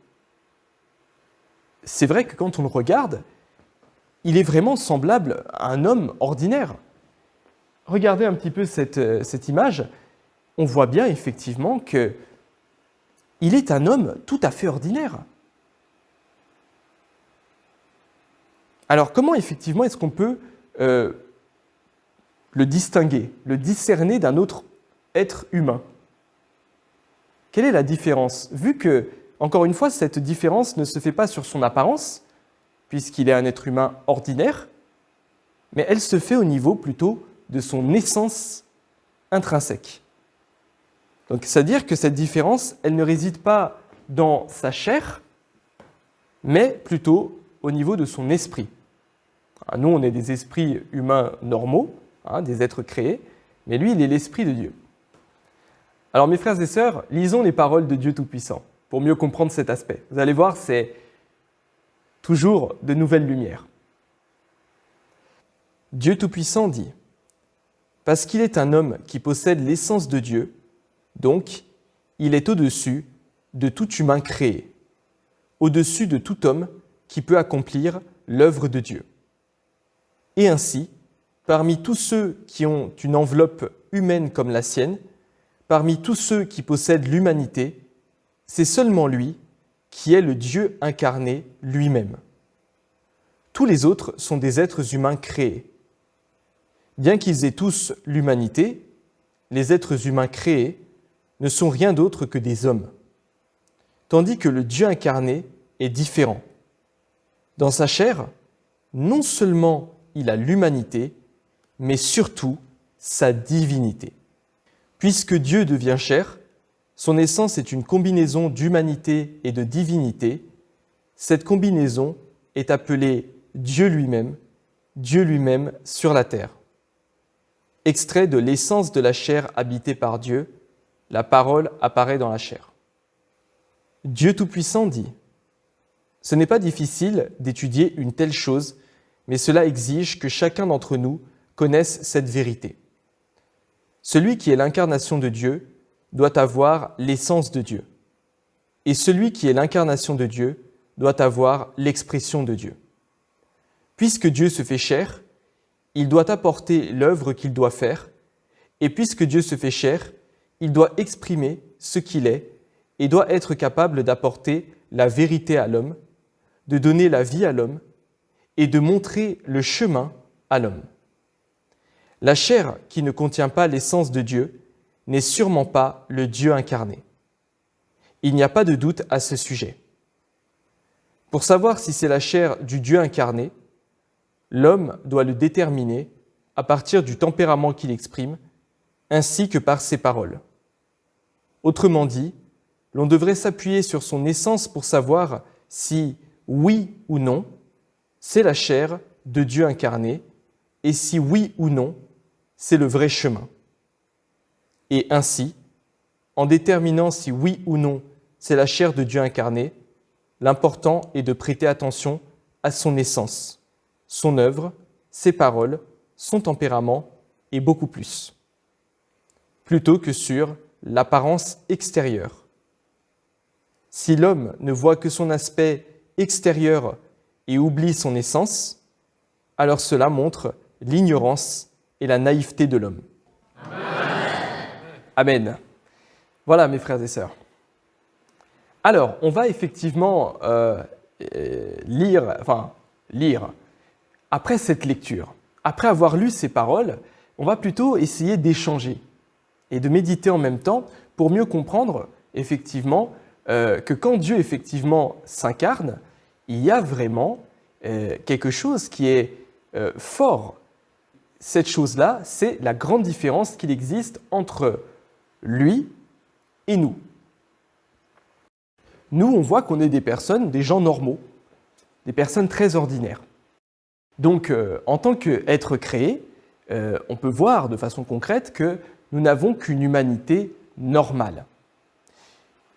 C'est vrai que quand on le regarde, il est vraiment semblable à un homme ordinaire. Regardez un petit peu cette image, on voit bien effectivement qu'il est un homme tout à fait ordinaire. Alors comment effectivement est-ce qu'on peut le distinguer, le discerner d'un autre être humain? Quelle est la différence? Vu que, encore une fois, cette différence ne se fait pas sur son apparence, puisqu'il est un être humain ordinaire, mais elle se fait au niveau plutôt de son essence intrinsèque. Donc, c'est-à-dire que cette différence, elle ne réside pas dans sa chair, mais plutôt au niveau de son esprit. Nous, on est des esprits humains normaux, des êtres créés, mais lui, il est l'Esprit de Dieu. Alors, mes frères et sœurs, lisons les paroles de Dieu Tout-Puissant pour mieux comprendre cet aspect. Vous allez voir, c'est toujours de nouvelles lumières. Dieu Tout-Puissant dit « Parce qu'il est un homme qui possède l'essence de Dieu, donc il est au-dessus de tout humain créé, au-dessus de tout homme qui peut accomplir l'œuvre de Dieu. Et ainsi, parmi tous ceux qui ont une enveloppe humaine comme la sienne, parmi tous ceux qui possèdent l'humanité, c'est seulement lui qui est le Dieu incarné lui-même. Tous les autres sont des êtres humains créés. Bien qu'ils aient tous l'humanité, les êtres humains créés ne sont rien d'autre que des hommes, tandis que le Dieu incarné est différent. Dans sa chair, non seulement il a l'humanité, mais surtout sa divinité. Puisque Dieu devient chair, son essence est une combinaison d'humanité et de divinité. Cette combinaison est appelée Dieu lui-même sur la terre. Extrait de l'essence de la chair habitée par Dieu, la parole apparaît dans la chair. Dieu Tout-Puissant dit « Ce n'est pas difficile d'étudier une telle chose, mais cela exige que chacun d'entre nous connaisse cette vérité. Celui qui est l'incarnation de Dieu doit avoir l'essence de Dieu, et celui qui est l'incarnation de Dieu doit avoir l'expression de Dieu. Puisque Dieu se fait chair, il doit apporter l'œuvre qu'il doit faire, et puisque Dieu se fait chair, il doit exprimer ce qu'il est et doit être capable d'apporter la vérité à l'homme, de donner la vie à l'homme et de montrer le chemin à l'homme. La chair qui ne contient pas l'essence de Dieu n'est sûrement pas le Dieu incarné. Il n'y a pas de doute à ce sujet. Pour savoir si c'est la chair du Dieu incarné, l'homme doit le déterminer à partir du tempérament qu'il exprime, ainsi que par ses paroles. Autrement dit, l'on devrait s'appuyer sur son essence pour savoir si, oui ou non, c'est la chair de Dieu incarné, et si oui ou non, c'est le vrai chemin. Et ainsi, en déterminant si oui ou non c'est la chair de Dieu incarné, l'important est de prêter attention à son essence, son œuvre, ses paroles, son tempérament et beaucoup plus, plutôt que sur l'apparence extérieure. Si l'homme ne voit que son aspect extérieur et oublie son essence, alors cela montre l'ignorance et la naïveté de l'homme. Amen. Voilà, mes frères et sœurs. Alors, on va effectivement lire. Après cette lecture, après avoir lu ces paroles, on va plutôt essayer d'échanger et de méditer en même temps pour mieux comprendre effectivement que quand Dieu effectivement s'incarne, il y a vraiment quelque chose qui est fort. Cette chose-là, c'est la grande différence qu'il existe entre lui et nous. Nous, on voit qu'on est des personnes, des gens normaux, des personnes très ordinaires. Donc, en tant qu'être créé, on peut voir de façon concrète que nous n'avons qu'une humanité normale.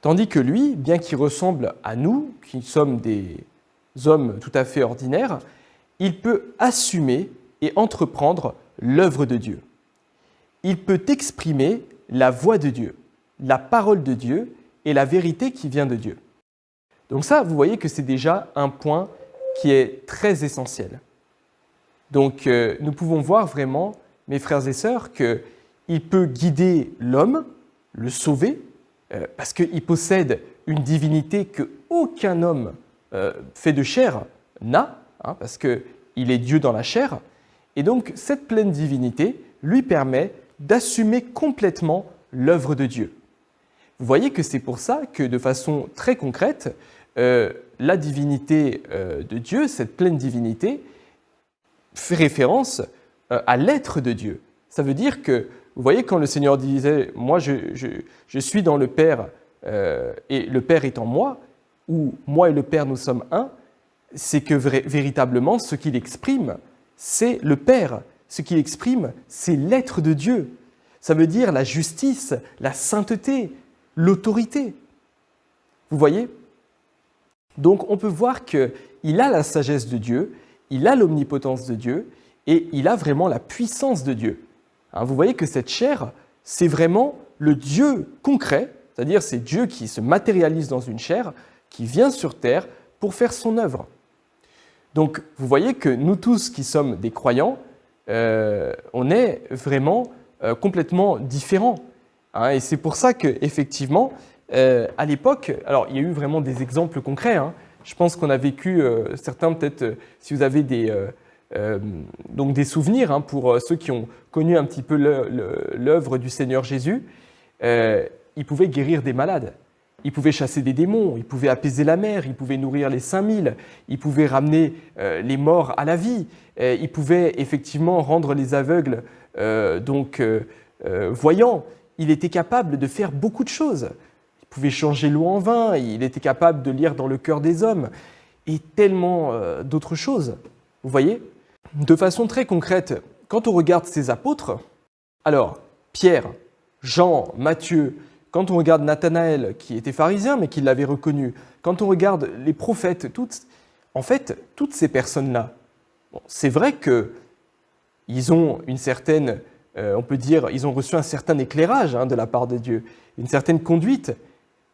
Tandis que lui, bien qu'il ressemble à nous, qui sommes des hommes tout à fait ordinaires, il peut assumer et entreprendre l'œuvre de Dieu. Il peut exprimer la voix de Dieu, la parole de Dieu et la vérité qui vient de Dieu. Donc ça, vous voyez que c'est déjà un point qui est très essentiel. Donc nous pouvons voir vraiment, mes frères et sœurs, qu'il peut guider l'homme, le sauver, parce qu'il possède une divinité qu'aucun homme fait de chair n'a, parce qu'il est Dieu dans la chair. Et donc cette pleine divinité lui permet d'assumer complètement l'œuvre de Dieu. Vous voyez que c'est pour ça que de façon très concrète, la divinité de Dieu, cette pleine divinité, fait référence à l'être de Dieu. Ça veut dire que, vous voyez, quand le Seigneur disait « Moi, je suis dans le Père et le Père est en moi », ou « Moi et le Père, nous sommes un », c'est que véritablement, ce qu'il exprime, c'est le Père. Ce qu'il exprime, c'est l'être de Dieu. Ça veut dire la justice, la sainteté, l'autorité. Vous voyez ? Donc, on peut voir qu'il a la sagesse de Dieu, il a l'omnipotence de Dieu et il a vraiment la puissance de Dieu. Vous voyez que cette chair, c'est vraiment le Dieu concret, c'est-à-dire c'est Dieu qui se matérialise dans une chair, qui vient sur terre pour faire son œuvre. Donc, vous voyez que nous tous qui sommes des croyants, on est vraiment complètement différents. Et c'est pour ça qu'effectivement, à l'époque, alors il y a eu vraiment des exemples concrets. Je pense qu'on a vécu, certains peut-être, si vous avez donc des souvenirs, pour ceux qui ont connu un petit peu l'œuvre du Seigneur Jésus, il pouvait guérir des malades. Il pouvait chasser des démons, il pouvait apaiser la mer, il pouvait nourrir les 5000, il pouvait ramener les morts à la vie, il pouvait effectivement rendre les aveugles voyants. Il était capable de faire beaucoup de choses. Il pouvait changer l'eau en vin, il était capable de lire dans le cœur des hommes et tellement d'autres choses. Vous voyez ? De façon très concrète, quand on regarde ces apôtres, alors Pierre, Jean, Matthieu, quand on regarde Nathanaël, qui était pharisien, mais qui l'avait reconnu, quand on regarde les prophètes, toutes ces personnes-là, c'est vrai qu'ils ont une certaine, on peut dire, ils ont reçu un certain éclairage de la part de Dieu, une certaine conduite.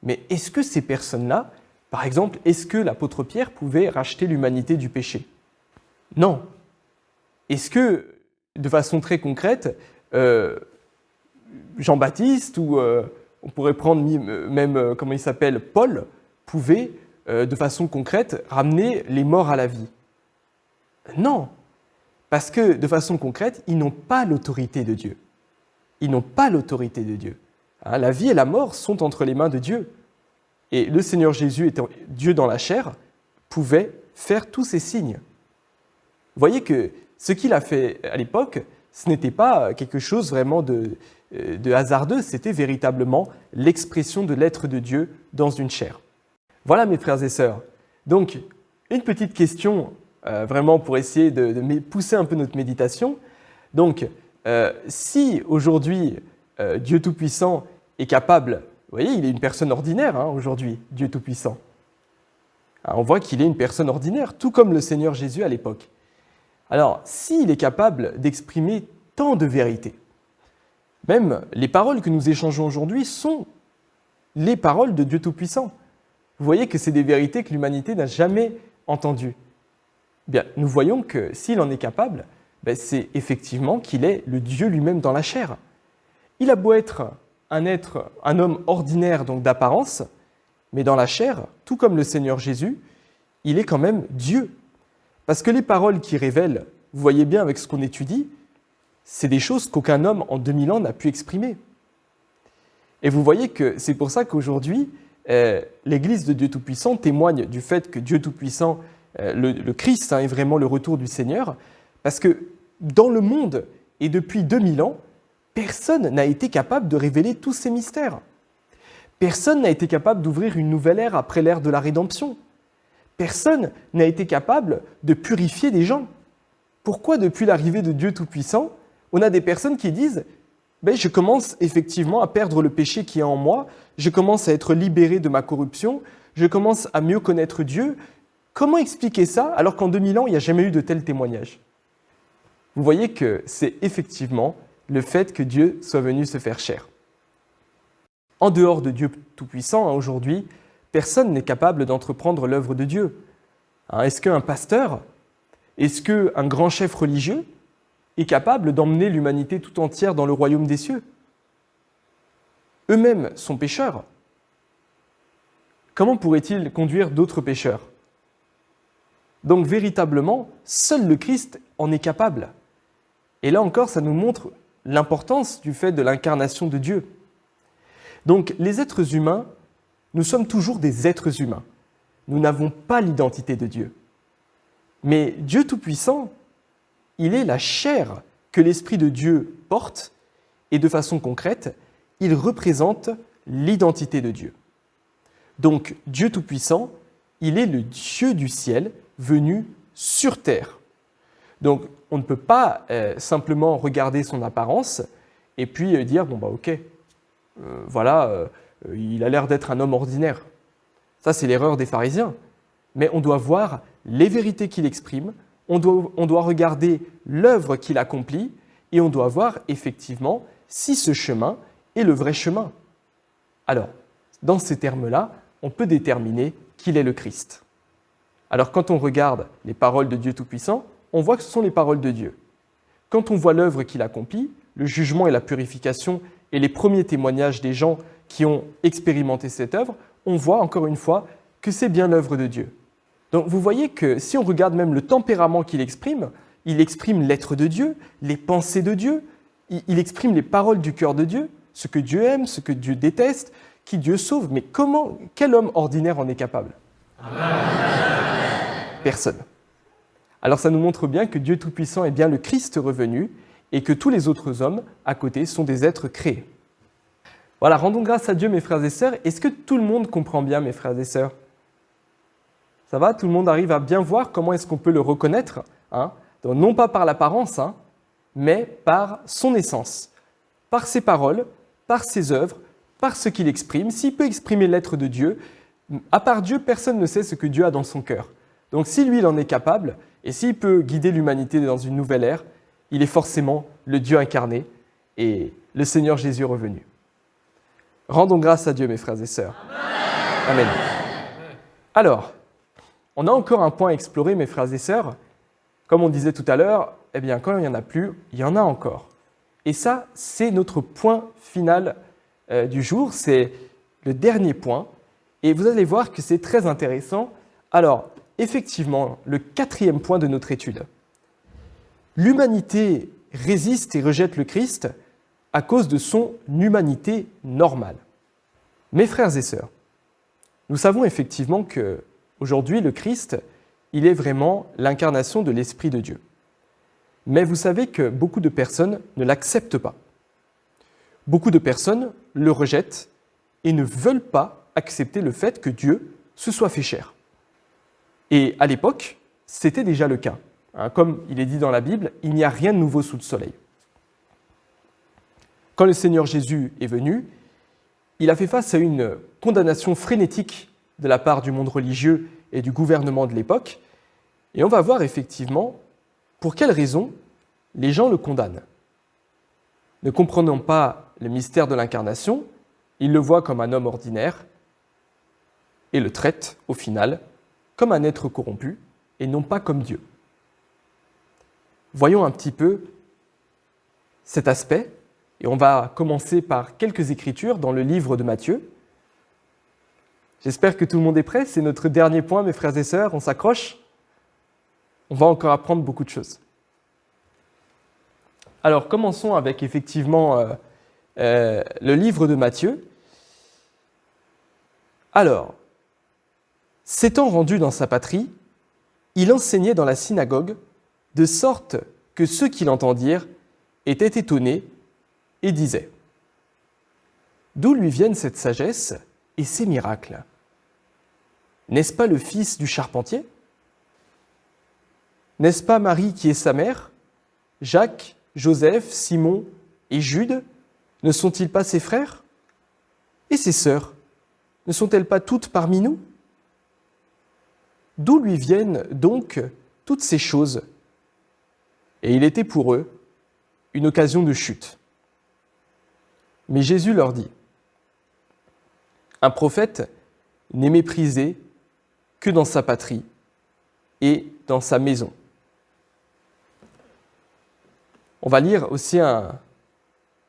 Mais est-ce que ces personnes-là, par exemple, est-ce que l'apôtre Pierre pouvait racheter l'humanité du péché ? Non. Est-ce que, de façon très concrète, Jean-Baptiste ou on pourrait prendre même, comment il s'appelle, Paul, pouvait, de façon concrète, ramener les morts à la vie? Non, parce que, de façon concrète, ils n'ont pas l'autorité de Dieu. Ils n'ont pas l'autorité de Dieu. La vie et la mort sont entre les mains de Dieu. Et le Seigneur Jésus, étant Dieu dans la chair, pouvait faire tous ces signes. Vous voyez que ce qu'il a fait à l'époque, ce n'était pas quelque chose vraiment de hasardeux, c'était véritablement l'expression de l'être de Dieu dans une chair. Voilà mes frères et sœurs. Donc, une petite question vraiment pour essayer de pousser un peu notre méditation. Donc, si aujourd'hui Dieu Tout-Puissant est capable, vous voyez, il est une personne ordinaire aujourd'hui, Dieu Tout-Puissant. On voit qu'il est une personne ordinaire, tout comme le Seigneur Jésus à l'époque. Alors, s'il est capable d'exprimer tant de vérités, même les paroles que nous échangeons aujourd'hui sont les paroles de Dieu Tout-Puissant. Vous voyez que c'est des vérités que l'humanité n'a jamais entendues. Bien, nous voyons que s'il en est capable, c'est effectivement qu'il est le Dieu lui-même dans la chair. Il a beau être un homme ordinaire, donc d'apparence, mais dans la chair, tout comme le Seigneur Jésus, il est quand même Dieu. Parce que les paroles qu'il révèle, vous voyez bien avec ce qu'on étudie, c'est des choses qu'aucun homme en 2000 ans n'a pu exprimer. Et vous voyez que c'est pour ça qu'aujourd'hui, l'Église de Dieu Tout-Puissant témoigne du fait que Dieu Tout-Puissant, le Christ, est vraiment le retour du Seigneur, parce que dans le monde, et depuis 2000 ans, personne n'a été capable de révéler tous ces mystères. Personne n'a été capable d'ouvrir une nouvelle ère après l'ère de la rédemption. Personne n'a été capable de purifier des gens. Pourquoi, depuis l'arrivée de Dieu Tout-Puissant, on a des personnes qui disent « je commence effectivement à perdre le péché qui est en moi, je commence à être libéré de ma corruption, je commence à mieux connaître Dieu ». Comment expliquer ça alors qu'en 2000 ans, il n'y a jamais eu de tels témoignages? Vous voyez que c'est effectivement le fait que Dieu soit venu se faire chair. En dehors de Dieu Tout-Puissant, aujourd'hui, personne n'est capable d'entreprendre l'œuvre de Dieu. Est-ce qu'un pasteur, est-ce qu'un grand chef religieux est capable d'emmener l'humanité tout entière dans le royaume des cieux? Eux-mêmes sont pécheurs. Comment pourraient-ils conduire d'autres pécheurs? Donc véritablement, seul le Christ en est capable. Et là encore, ça nous montre l'importance du fait de l'incarnation de Dieu. Donc les êtres humains, nous sommes toujours des êtres humains. Nous n'avons pas l'identité de Dieu. Mais Dieu Tout-Puissant, il est la chair que l'Esprit de Dieu porte, et de façon concrète, il représente l'identité de Dieu. Donc Dieu Tout-Puissant, il est le Dieu du ciel venu sur terre. Donc on ne peut pas simplement regarder son apparence et puis dire « ok, il a l'air d'être un homme ordinaire ». Ça, c'est l'erreur des pharisiens. Mais on doit voir les vérités qu'il exprime, on doit regarder l'œuvre qu'il accomplit et on doit voir effectivement si ce chemin est le vrai chemin. Alors, dans ces termes-là, on peut déterminer qu'il est le Christ. Alors, quand on regarde les paroles de Dieu Tout-Puissant, on voit que ce sont les paroles de Dieu. Quand on voit l'œuvre qu'il accomplit, le jugement et la purification et les premiers témoignages des gens qui ont expérimenté cette œuvre, on voit encore une fois que c'est bien l'œuvre de Dieu. Donc vous voyez que si on regarde même le tempérament qu'il exprime, il exprime l'être de Dieu, les pensées de Dieu, il exprime les paroles du cœur de Dieu, ce que Dieu aime, ce que Dieu déteste, qui Dieu sauve. Mais quel homme ordinaire en est capable? Personne. Alors ça nous montre bien que Dieu Tout-Puissant est bien le Christ revenu et que tous les autres hommes à côté sont des êtres créés. Voilà, rendons grâce à Dieu, mes frères et sœurs. Est-ce que tout le monde comprend bien, mes frères et sœurs? Ça va? Tout le monde arrive à bien voir comment est-ce qu'on peut le reconnaître, Donc, non pas par l'apparence, mais par son essence, par ses paroles, par ses œuvres, par ce qu'il exprime. S'il peut exprimer l'être de Dieu, à part Dieu, personne ne sait ce que Dieu a dans son cœur. Donc si lui, il en est capable, et s'il peut guider l'humanité dans une nouvelle ère, il est forcément le Dieu incarné et le Seigneur Jésus revenu. Rendons grâce à Dieu, mes frères et sœurs. Amen. Alors, on a encore un point à explorer, mes frères et sœurs. Comme on disait tout à l'heure, quand il n'y en a plus, il y en a encore. Et ça, c'est notre point final du jour, c'est le dernier point. Et vous allez voir que c'est très intéressant. Alors, effectivement, le 4e point de notre étude. L'humanité résiste et rejette le Christ à cause de son humanité normale. Mes frères et sœurs, nous savons effectivement qu'aujourd'hui, le Christ, il est vraiment l'incarnation de l'Esprit de Dieu. Mais vous savez que beaucoup de personnes ne l'acceptent pas. Beaucoup de personnes le rejettent et ne veulent pas accepter le fait que Dieu se soit fait chair. Et à l'époque, c'était déjà le cas. Comme il est dit dans la Bible, il n'y a rien de nouveau sous le soleil. Quand le Seigneur Jésus est venu, il a fait face à une condamnation frénétique de la part du monde religieux et du gouvernement de l'époque. Et on va voir effectivement pour quelles raisons les gens le condamnent. Ne comprenant pas le mystère de l'incarnation, ils le voient comme un homme ordinaire et le traitent, au final, comme un être corrompu et non pas comme Dieu. Voyons un petit peu cet aspect, et on va commencer par quelques écritures dans le livre de Matthieu. J'espère que tout le monde est prêt, c'est notre dernier point, mes frères et sœurs, on s'accroche. On va encore apprendre beaucoup de choses. Alors, commençons avec effectivement le livre de Matthieu. Alors, s'étant rendu dans sa patrie, il enseignait dans la synagogue, de sorte que ceux qui l'entendirent étaient étonnés et disaient : d'où lui viennent cette sagesse et ces miracles ? N'est-ce pas le fils du charpentier ? N'est-ce pas Marie qui est sa mère ? Jacques, Joseph, Simon et Jude, ne sont-ils pas ses frères ? Et ses sœurs, ne sont-elles pas toutes parmi nous ? D'où lui viennent donc toutes ces choses ? Et il était pour eux une occasion de chute. Mais Jésus leur dit : un prophète n'est méprisé que dans sa patrie et dans sa maison. On va lire aussi un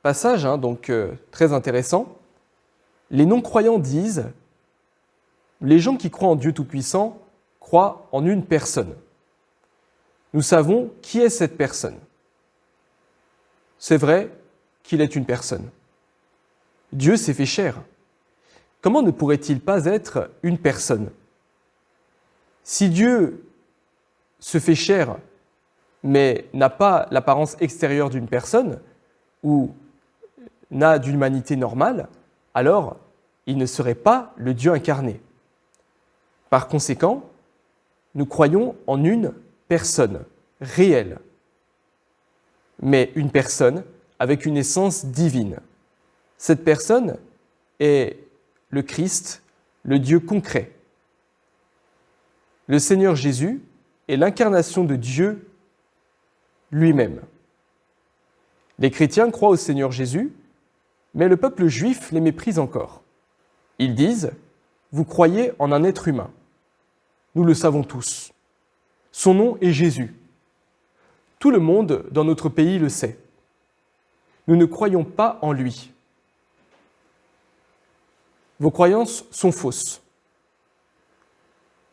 passage très intéressant. Les non-croyants disent : les gens qui croient en Dieu Tout-Puissant croient en une personne. Nous savons qui est cette personne. C'est vrai qu'il est une personne. Dieu s'est fait chair. Comment ne pourrait-il pas être une personne ? Si Dieu se fait chair, mais n'a pas l'apparence extérieure d'une personne, ou n'a d'humanité normale, alors il ne serait pas le Dieu incarné. Par conséquent, nous croyons en une personne réelle, mais une personne avec une essence divine. Cette personne est le Christ, le Dieu concret. Le Seigneur Jésus est l'incarnation de Dieu lui-même. Les chrétiens croient au Seigneur Jésus, mais le peuple juif les méprise encore. Ils disent : vous croyez en un être humain. Nous le savons tous. Son nom est Jésus. Tout le monde dans notre pays le sait. Nous ne croyons pas en lui. Vos croyances sont fausses.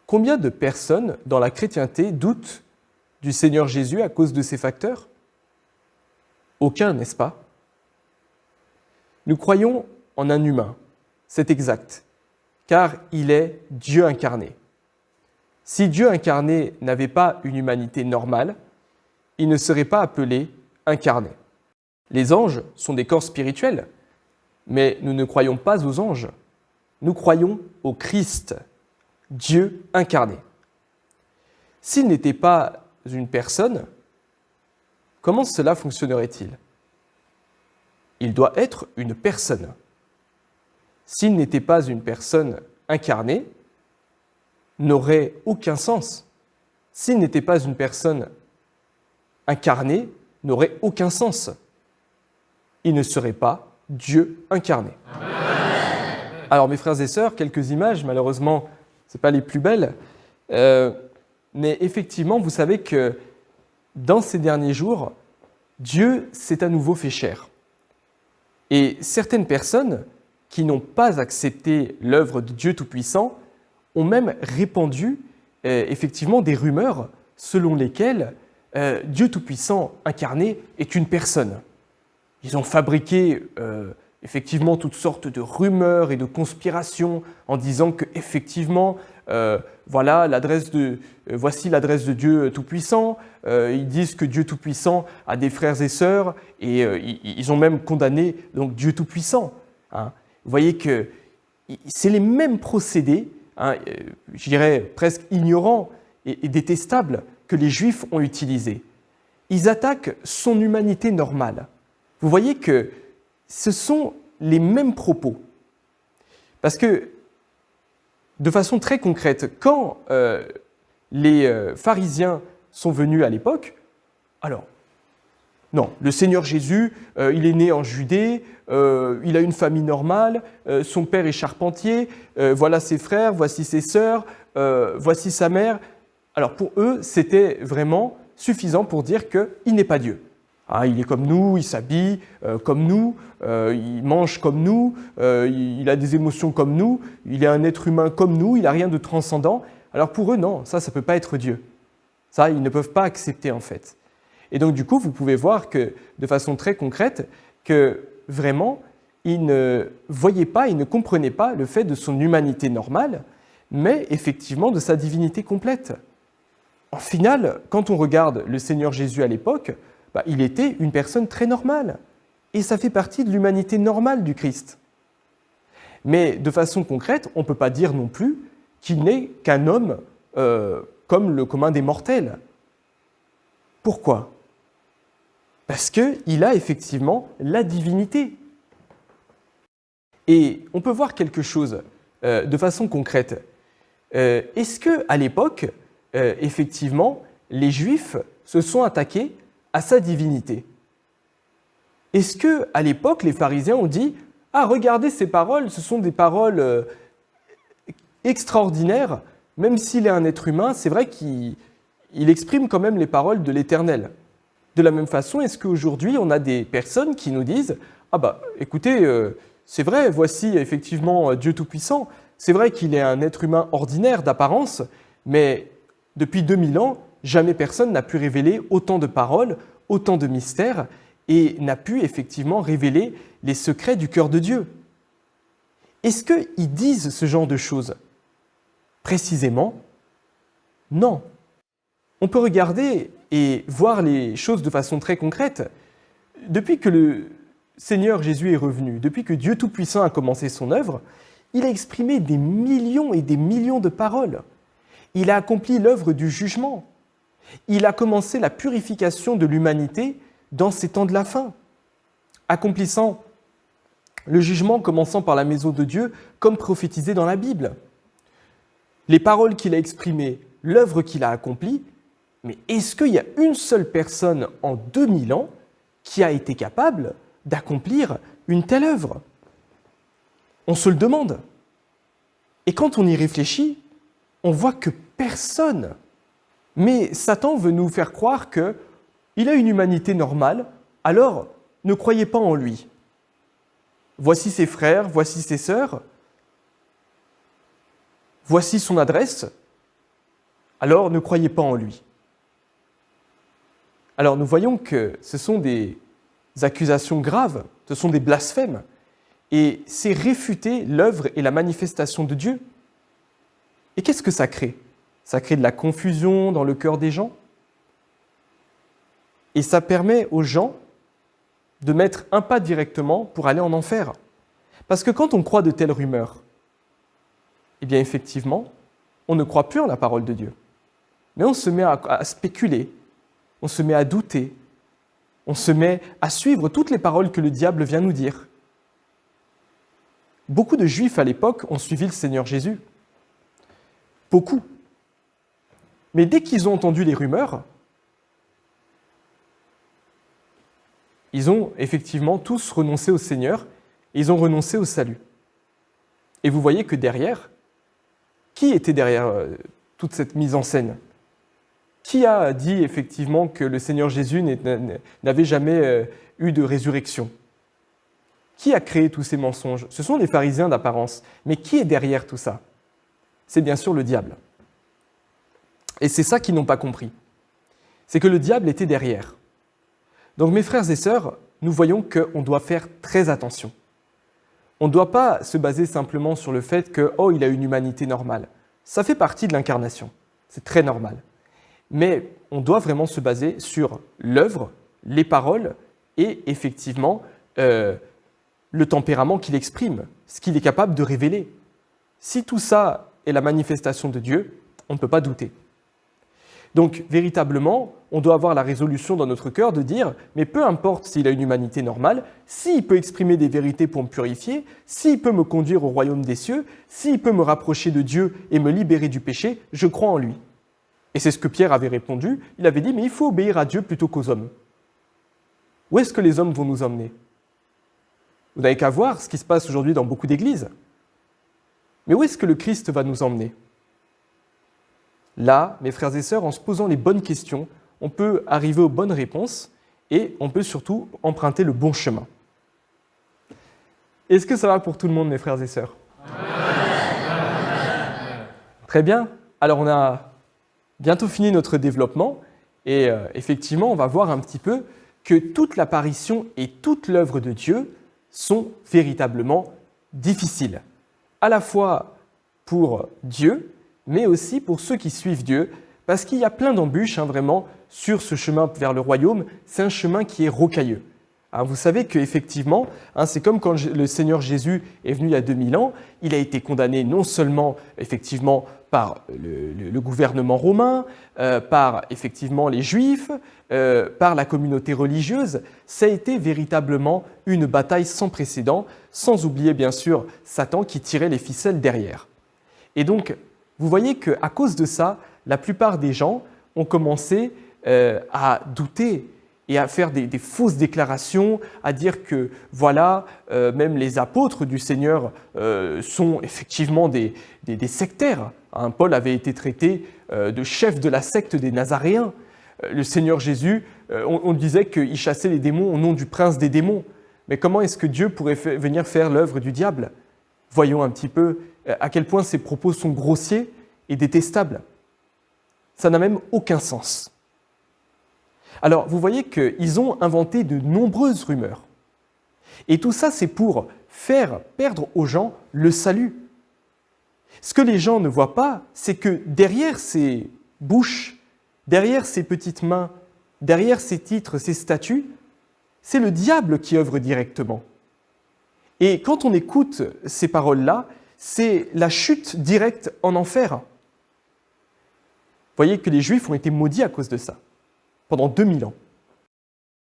Combien de personnes dans la chrétienté doutent du Seigneur Jésus à cause de ces facteurs ? Aucun, n'est-ce pas ? Nous croyons en un humain, c'est exact, car il est Dieu incarné. Si Dieu incarné n'avait pas une humanité normale, il ne serait pas appelé incarné. Les anges sont des corps spirituels, mais nous ne croyons pas aux anges. Nous croyons au Christ, Dieu incarné. S'il n'était pas une personne, comment cela fonctionnerait-il ? Il doit être une personne. S'il n'était pas une personne incarnée, n'aurait aucun sens. S'il n'était pas une personne incarnée, n'aurait aucun sens. Il ne serait pas Dieu incarné. Amen. Alors mes frères et sœurs, quelques images, malheureusement, ce n'est pas les plus belles, mais effectivement, vous savez que dans ces derniers jours, Dieu s'est à nouveau fait chair. Et certaines personnes qui n'ont pas accepté l'œuvre de Dieu Tout-Puissant ont même répandu effectivement des rumeurs selon lesquelles Dieu Tout-Puissant incarné est une personne. Ils ont fabriqué effectivement toutes sortes de rumeurs et de conspirations en disant que effectivement voici l'adresse de Dieu Tout-Puissant. Ils disent que Dieu Tout-Puissant a des frères et sœurs et ils ont même condamné donc Dieu Tout-Puissant. Hein. Vous voyez que c'est les mêmes procédés, je dirais presque ignorants et détestables que les Juifs ont utilisés. Ils attaquent son humanité normale. Vous voyez que ce sont les mêmes propos. Parce que, de façon très concrète, quand les pharisiens sont venus à l'époque, alors, non, le Seigneur Jésus, il est né en Judée, il a une famille normale, son père est charpentier, voilà ses frères, voici ses sœurs, voici sa mère. Alors pour eux, c'était vraiment suffisant pour dire qu'il n'est pas Dieu. Ah, il est comme nous, il s'habille comme nous, il mange comme nous, il a des émotions comme nous, il est un être humain comme nous, il n'a rien de transcendant. Alors pour eux, non, ça ne peut pas être Dieu. Ça, ils ne peuvent pas accepter en fait. Et donc du coup, vous pouvez voir que de façon très concrète, que vraiment, ils ne voyaient pas, ils ne comprenaient pas le fait de son humanité normale, mais effectivement de sa divinité complète. En final, quand on regarde le Seigneur Jésus à l'époque, il était une personne très normale. Et ça fait partie de l'humanité normale du Christ. Mais de façon concrète, on ne peut pas dire non plus qu'il n'est qu'un homme comme le commun des mortels. Pourquoi ? Parce qu'il a effectivement la divinité. Et on peut voir quelque chose de façon concrète. Est-ce qu'à l'époque, effectivement, les Juifs se sont attaqués à sa divinité? Est-ce qu'à l'époque, les pharisiens ont dit « Ah, regardez ces paroles, ce sont des paroles extraordinaires, même s'il est un être humain, c'est vrai qu'il exprime quand même les paroles de l'Éternel. » De la même façon, est-ce qu'aujourd'hui, on a des personnes qui nous disent « Ah écoutez, c'est vrai, voici effectivement Dieu Tout-Puissant, c'est vrai qu'il est un être humain ordinaire d'apparence, mais depuis 2000 ans, jamais personne n'a pu révéler autant de paroles, autant de mystères, et n'a pu effectivement révéler les secrets du cœur de Dieu. » Est-ce qu'ils disent ce genre de choses ? Précisément, non. On peut regarder et voir les choses de façon très concrète. Depuis que le Seigneur Jésus est revenu, depuis que Dieu Tout-Puissant a commencé son œuvre, il a exprimé des millions et des millions de paroles. Il a accompli l'œuvre du jugement. Il a commencé la purification de l'humanité dans ces temps de la fin, accomplissant le jugement commençant par la maison de Dieu, comme prophétisé dans la Bible. Les paroles qu'il a exprimées, l'œuvre qu'il a accomplie, mais est-ce qu'il y a une seule personne en 2000 ans qui a été capable d'accomplir une telle œuvre ? On se le demande. Et quand on y réfléchit, on voit que personne. Mais Satan veut nous faire croire qu'il a une humanité normale, alors ne croyez pas en lui. Voici ses frères, voici ses sœurs, voici son adresse, alors ne croyez pas en lui. Alors nous voyons que ce sont des accusations graves, ce sont des blasphèmes, et c'est réfuter l'œuvre et la manifestation de Dieu. Et qu'est-ce que ça crée ? Ça crée de la confusion dans le cœur des gens, et ça permet aux gens de mettre un pas directement pour aller en enfer. Parce que quand on croit de telles rumeurs, eh bien effectivement, on ne croit plus en la parole de Dieu. Mais on se met à spéculer, on se met à douter, on se met à suivre toutes les paroles que le diable vient nous dire. Beaucoup de Juifs à l'époque ont suivi le Seigneur Jésus. Beaucoup. Mais dès qu'ils ont entendu les rumeurs, ils ont effectivement tous renoncé au Seigneur et ils ont renoncé au salut. Et vous voyez que derrière, qui était derrière toute cette mise en scène ? Qui a dit effectivement que le Seigneur Jésus n'avait jamais eu de résurrection ? Qui a créé tous ces mensonges ? Ce sont les pharisiens d'apparence. Mais qui est derrière tout ça ? C'est bien sûr le diable. Et c'est ça qu'ils n'ont pas compris. C'est que le diable était derrière. Donc mes frères et sœurs, nous voyons qu'on doit faire très attention. On ne doit pas se baser simplement sur le fait que « oh, il a une humanité normale ». Ça fait partie de l'incarnation, c'est très normal. Mais on doit vraiment se baser sur l'œuvre, les paroles et effectivement le tempérament qu'il exprime, ce qu'il est capable de révéler. Si tout ça est la manifestation de Dieu, on ne peut pas douter. Donc, véritablement, on doit avoir la résolution dans notre cœur de dire « mais peu importe s'il a une humanité normale, s'il peut exprimer des vérités pour me purifier, s'il peut me conduire au royaume des cieux, s'il peut me rapprocher de Dieu et me libérer du péché, je crois en lui. » Et c'est ce que Pierre avait répondu. Il avait dit « mais il faut obéir à Dieu plutôt qu'aux hommes. » Où est-ce que les hommes vont nous emmener ? Vous n'avez qu'à voir ce qui se passe aujourd'hui dans beaucoup d'églises. Mais où est-ce que le Christ va nous emmener ? Là, mes frères et sœurs, en se posant les bonnes questions, on peut arriver aux bonnes réponses et on peut surtout emprunter le bon chemin. Est-ce que ça va pour tout le monde, mes frères et sœurs? Très bien. Alors, on a bientôt fini notre développement et effectivement, on va voir un petit peu que toute l'apparition et toute l'œuvre de Dieu sont véritablement difficiles, à la fois pour Dieu, mais aussi pour ceux qui suivent Dieu, parce qu'il y a plein d'embûches vraiment sur ce chemin vers le royaume. C'est un chemin qui est rocailleux. Vous savez qu'effectivement, c'est comme quand le Seigneur Jésus est venu il y a 2000 ans, il a été condamné non seulement effectivement par le gouvernement romain, par effectivement les Juifs, par la communauté religieuse. Ça a été véritablement une bataille sans précédent, sans oublier bien sûr Satan qui tirait les ficelles derrière. Et donc, vous voyez qu'à cause de ça, la plupart des gens ont commencé à douter et à faire des fausses déclarations, à dire que voilà, même les apôtres du Seigneur sont effectivement des sectaires. Paul avait été traité de chef de la secte des Nazaréens. Le Seigneur Jésus, on disait qu'il chassait les démons au nom du prince des démons. Mais comment est-ce que Dieu pourrait venir faire l'œuvre du diable? Voyons un petit peu à quel point ces propos sont grossiers et détestables. Ça n'a même aucun sens. Alors, vous voyez qu'ils ont inventé de nombreuses rumeurs. Et tout ça, c'est pour faire perdre aux gens le salut. Ce que les gens ne voient pas, c'est que derrière ces bouches, derrière ces petites mains, derrière ces titres, ces statuts, c'est le diable qui œuvre directement. Et quand on écoute ces paroles-là, c'est la chute directe en enfer. Vous voyez que les Juifs ont été maudits à cause de ça, pendant 2000 ans.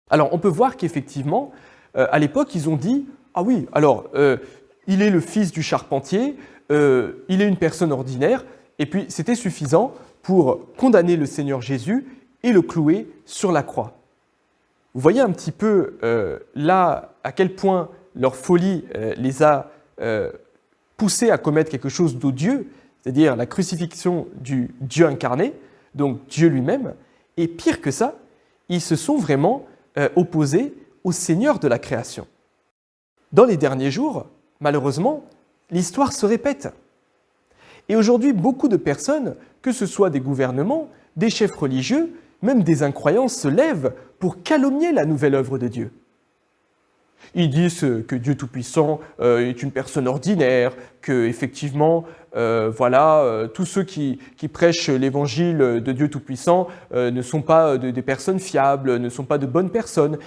Alors, on peut voir qu'effectivement, à l'époque, ils ont dit « Ah oui, alors, il est le fils du charpentier, il est une personne ordinaire, et puis c'était suffisant pour condamner le Seigneur Jésus et le clouer sur la croix. » Vous voyez un petit peu là à quel point leur folie les a poussés à commettre quelque chose d'odieux, c'est-à-dire la crucifixion du Dieu incarné, donc Dieu lui-même. Et pire que ça, ils se sont vraiment opposés au Seigneur de la création. Dans les derniers jours, malheureusement, l'histoire se répète. Et aujourd'hui, beaucoup de personnes, que ce soit des gouvernements, des chefs religieux, même des incroyants, se lèvent pour calomnier la nouvelle œuvre de Dieu. Ils disent que Dieu Tout-Puissant est une personne ordinaire, que effectivement, tous ceux qui prêchent l'évangile de Dieu Tout-Puissant ne sont pas des personnes fiables, ne sont pas de bonnes personnes.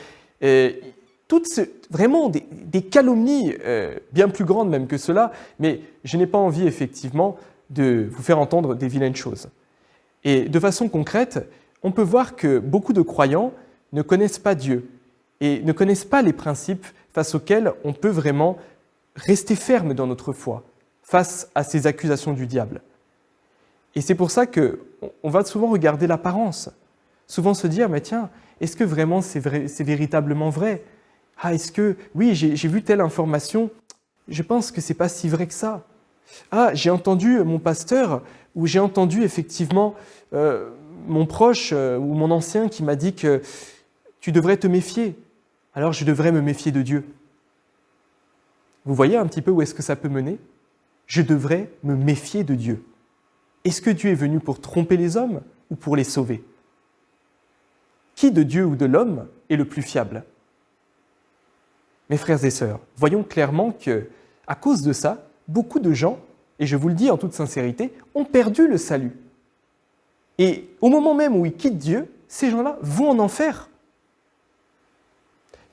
Vraiment des calomnies bien plus grandes même que cela, mais je n'ai pas envie effectivement de vous faire entendre des vilaines choses. Et de façon concrète, on peut voir que beaucoup de croyants ne connaissent pas Dieu et ne connaissent pas les principes face auxquels on peut vraiment rester ferme dans notre foi, face à ces accusations du diable. Et c'est pour ça qu'on va souvent regarder l'apparence, souvent se dire, mais tiens, est-ce que vraiment c'est véritablement vrai? Ah, est-ce que, oui, j'ai vu telle information, je pense que c'est pas si vrai que ça. Ah, j'ai entendu mon pasteur, ou j'ai entendu effectivement mon proche ou mon ancien qui m'a dit que tu devrais te méfier, alors je devrais me méfier de Dieu. Vous voyez un petit peu où est-ce que ça peut mener? Je devrais me méfier de Dieu. Est-ce que Dieu est venu pour tromper les hommes ou pour les sauver? Qui de Dieu ou de l'homme est le plus fiable? Mes frères et sœurs, voyons clairement qu'à cause de ça, beaucoup de gens, et je vous le dis en toute sincérité, ont perdu le salut. Et au moment même où ils quittent Dieu, ces gens-là vont en enfer.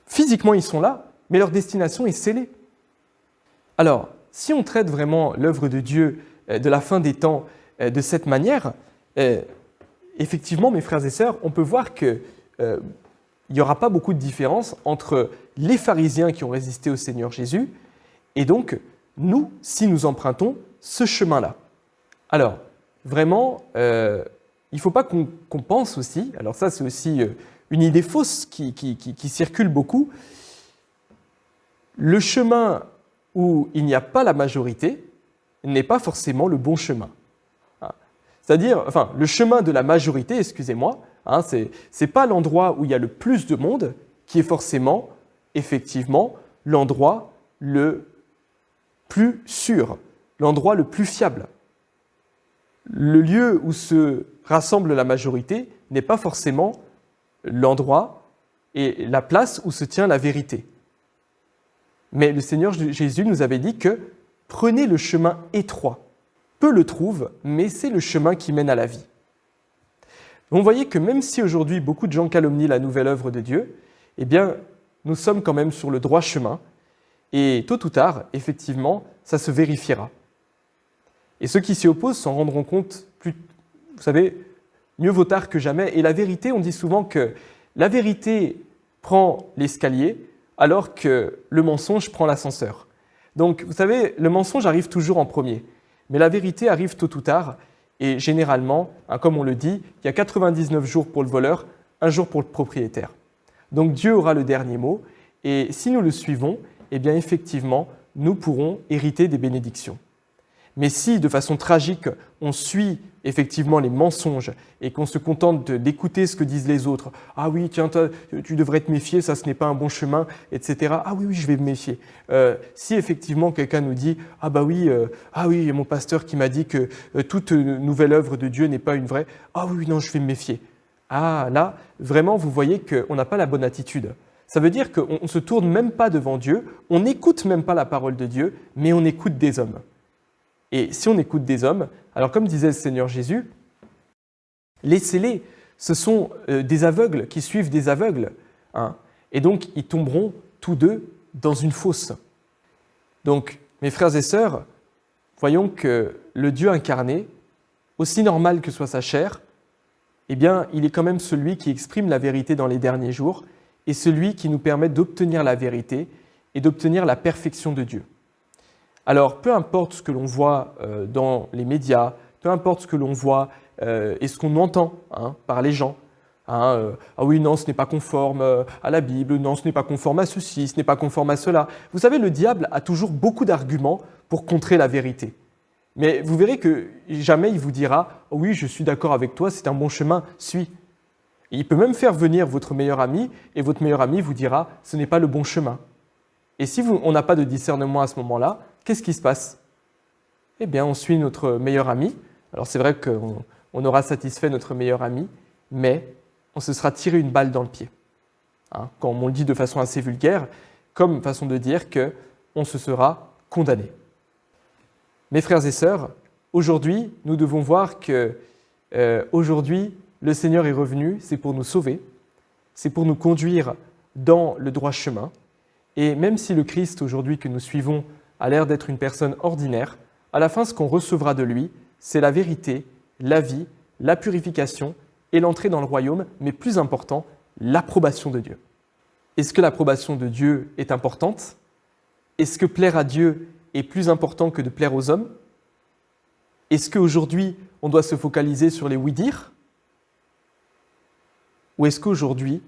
Physiquement, ils sont là, mais leur destination est scellée. Alors, si on traite vraiment l'œuvre de Dieu de la fin des temps de cette manière, effectivement, mes frères et sœurs, on peut voir qu'il n'y aura pas beaucoup de différence entre les pharisiens qui ont résisté au Seigneur Jésus et donc nous, si nous empruntons ce chemin-là. Alors, vraiment, il ne faut pas qu'on pense aussi, alors ça c'est aussi une idée fausse qui circule beaucoup, le chemin où il n'y a pas la majorité n'est pas forcément le bon chemin. C'est-à-dire, enfin, le chemin de la majorité, excusez-moi, Hein, ce n'est pas l'endroit où il y a le plus de monde qui est forcément, effectivement, l'endroit le plus sûr, l'endroit le plus fiable. Le lieu où se rassemble la majorité n'est pas forcément l'endroit et la place où se tient la vérité. Mais le Seigneur Jésus nous avait dit que prenez le chemin étroit. Peu le trouvent, mais c'est le chemin qui mène à la vie. Vous voyez que même si aujourd'hui beaucoup de gens calomnient la nouvelle œuvre de Dieu, eh bien, nous sommes quand même sur le droit chemin. Et tôt ou tard, effectivement, ça se vérifiera. Et ceux qui s'y opposent s'en rendront compte, vous savez, mieux vaut tard que jamais. Et la vérité, on dit souvent que la vérité prend l'escalier, alors que le mensonge prend l'ascenseur. Donc, vous savez, le mensonge arrive toujours en premier, mais la vérité arrive tôt ou tard, et généralement, comme on le dit, il y a 99 jours pour le voleur, 1 jour pour le propriétaire. Donc Dieu aura le dernier mot, et si nous le suivons, eh bien effectivement, nous pourrons hériter des bénédictions. Mais si, de façon tragique, on suit effectivement les mensonges et qu'on se contente d'écouter ce que disent les autres, « Ah oui, tiens, tu devrais te méfier, ça ce n'est pas un bon chemin, etc. »« Ah oui, je vais me méfier. » Si effectivement quelqu'un nous dit « Ah oui, il y a mon pasteur qui m'a dit que toute nouvelle œuvre de Dieu n'est pas une vraie. Ah oui, non, je vais me méfier. » Ah là, vraiment, vous voyez qu'on n'a pas la bonne attitude. Ça veut dire qu'on ne se tourne même pas devant Dieu, on n'écoute même pas la parole de Dieu, mais on écoute des hommes. Et si on écoute des hommes, alors comme disait le Seigneur Jésus, laissez-les, ce sont des aveugles qui suivent des aveugles. Hein, et donc, ils tomberont tous deux dans une fosse. Donc, mes frères et sœurs, voyons que le Dieu incarné, aussi normal que soit sa chair, eh bien, il est quand même celui qui exprime la vérité dans les derniers jours et celui qui nous permet d'obtenir la vérité et d'obtenir la perfection de Dieu. Alors, peu importe ce que l'on voit dans les médias, peu importe ce que l'on voit et ce qu'on entend par les gens, ah oui, non, ce n'est pas conforme à la Bible, non, ce n'est pas conforme à ceci, ce n'est pas conforme à cela. Vous savez, le diable a toujours beaucoup d'arguments pour contrer la vérité. Mais vous verrez que jamais il vous dira « Oui, je suis d'accord avec toi, c'est un bon chemin, suis ». Il peut même faire venir votre meilleur ami et votre meilleur ami vous dira « Ce n'est pas le bon chemin ». Et si on n'a pas de discernement à ce moment-là, qu'est-ce qui se passe? Eh bien, on suit notre meilleur ami. Alors c'est vrai qu'on aura satisfait notre meilleur ami, mais on se sera tiré une balle dans le pied. Quand on le dit de façon assez vulgaire, comme façon de dire qu'on se sera condamné. Mes frères et sœurs, aujourd'hui, nous devons voir que aujourd'hui, le Seigneur est revenu, c'est pour nous sauver, c'est pour nous conduire dans le droit chemin. Et même si le Christ aujourd'hui que nous suivons a l'air d'être une personne ordinaire, à la fin, ce qu'on recevra de lui, c'est la vérité, la vie, la purification et l'entrée dans le royaume, mais plus important, l'approbation de Dieu. Est-ce que l'approbation de Dieu est importante? Est-ce que plaire à Dieu est plus important que de plaire aux hommes? Est-ce qu'aujourd'hui, on doit se focaliser sur les oui-dire? Ou est-ce qu'aujourd'hui,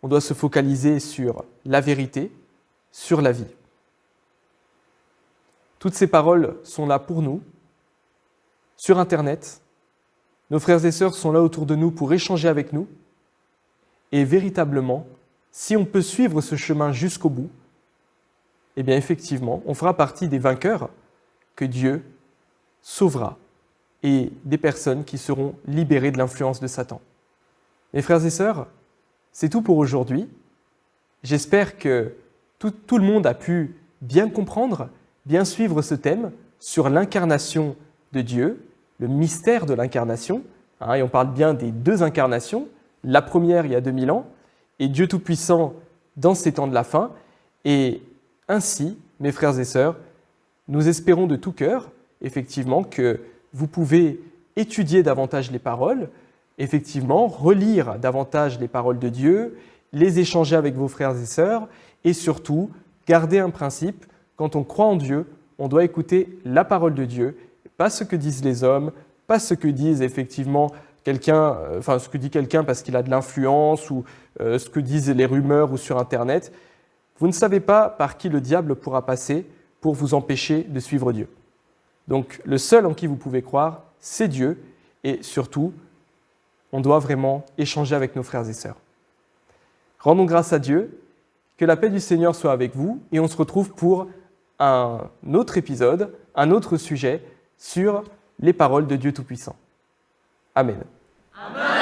on doit se focaliser sur la vérité, sur la vie? Toutes ces paroles sont là pour nous, sur Internet. Nos frères et sœurs sont là autour de nous pour échanger avec nous. Et véritablement, si on peut suivre ce chemin jusqu'au bout, eh bien effectivement, on fera partie des vainqueurs que Dieu sauvera et des personnes qui seront libérées de l'influence de Satan. Mes frères et sœurs, c'est tout pour aujourd'hui. J'espère que tout le monde a pu bien comprendre, bien suivre ce thème sur l'incarnation de Dieu, le mystère de l'incarnation. Et on parle bien des deux incarnations, la première il y a 2000 ans, et Dieu Tout-Puissant dans ces temps de la fin. Et ainsi, mes frères et sœurs, nous espérons de tout cœur, effectivement, que vous pouvez étudier davantage les paroles, effectivement, relire davantage les paroles de Dieu, les échanger avec vos frères et sœurs, et surtout, garder un principe, quand on croit en Dieu, on doit écouter la parole de Dieu, pas ce que disent les hommes, pas ce que disent effectivement ce que dit quelqu'un parce qu'il a de l'influence, ou ce que disent les rumeurs ou sur Internet. Vous ne savez pas par qui le diable pourra passer pour vous empêcher de suivre Dieu. Donc le seul en qui vous pouvez croire, c'est Dieu, et surtout, on doit vraiment échanger avec nos frères et sœurs. Rendons grâce à Dieu, que la paix du Seigneur soit avec vous, et on se retrouve pour un autre épisode, un autre sujet sur les paroles de Dieu Tout-Puissant. Amen. Amen.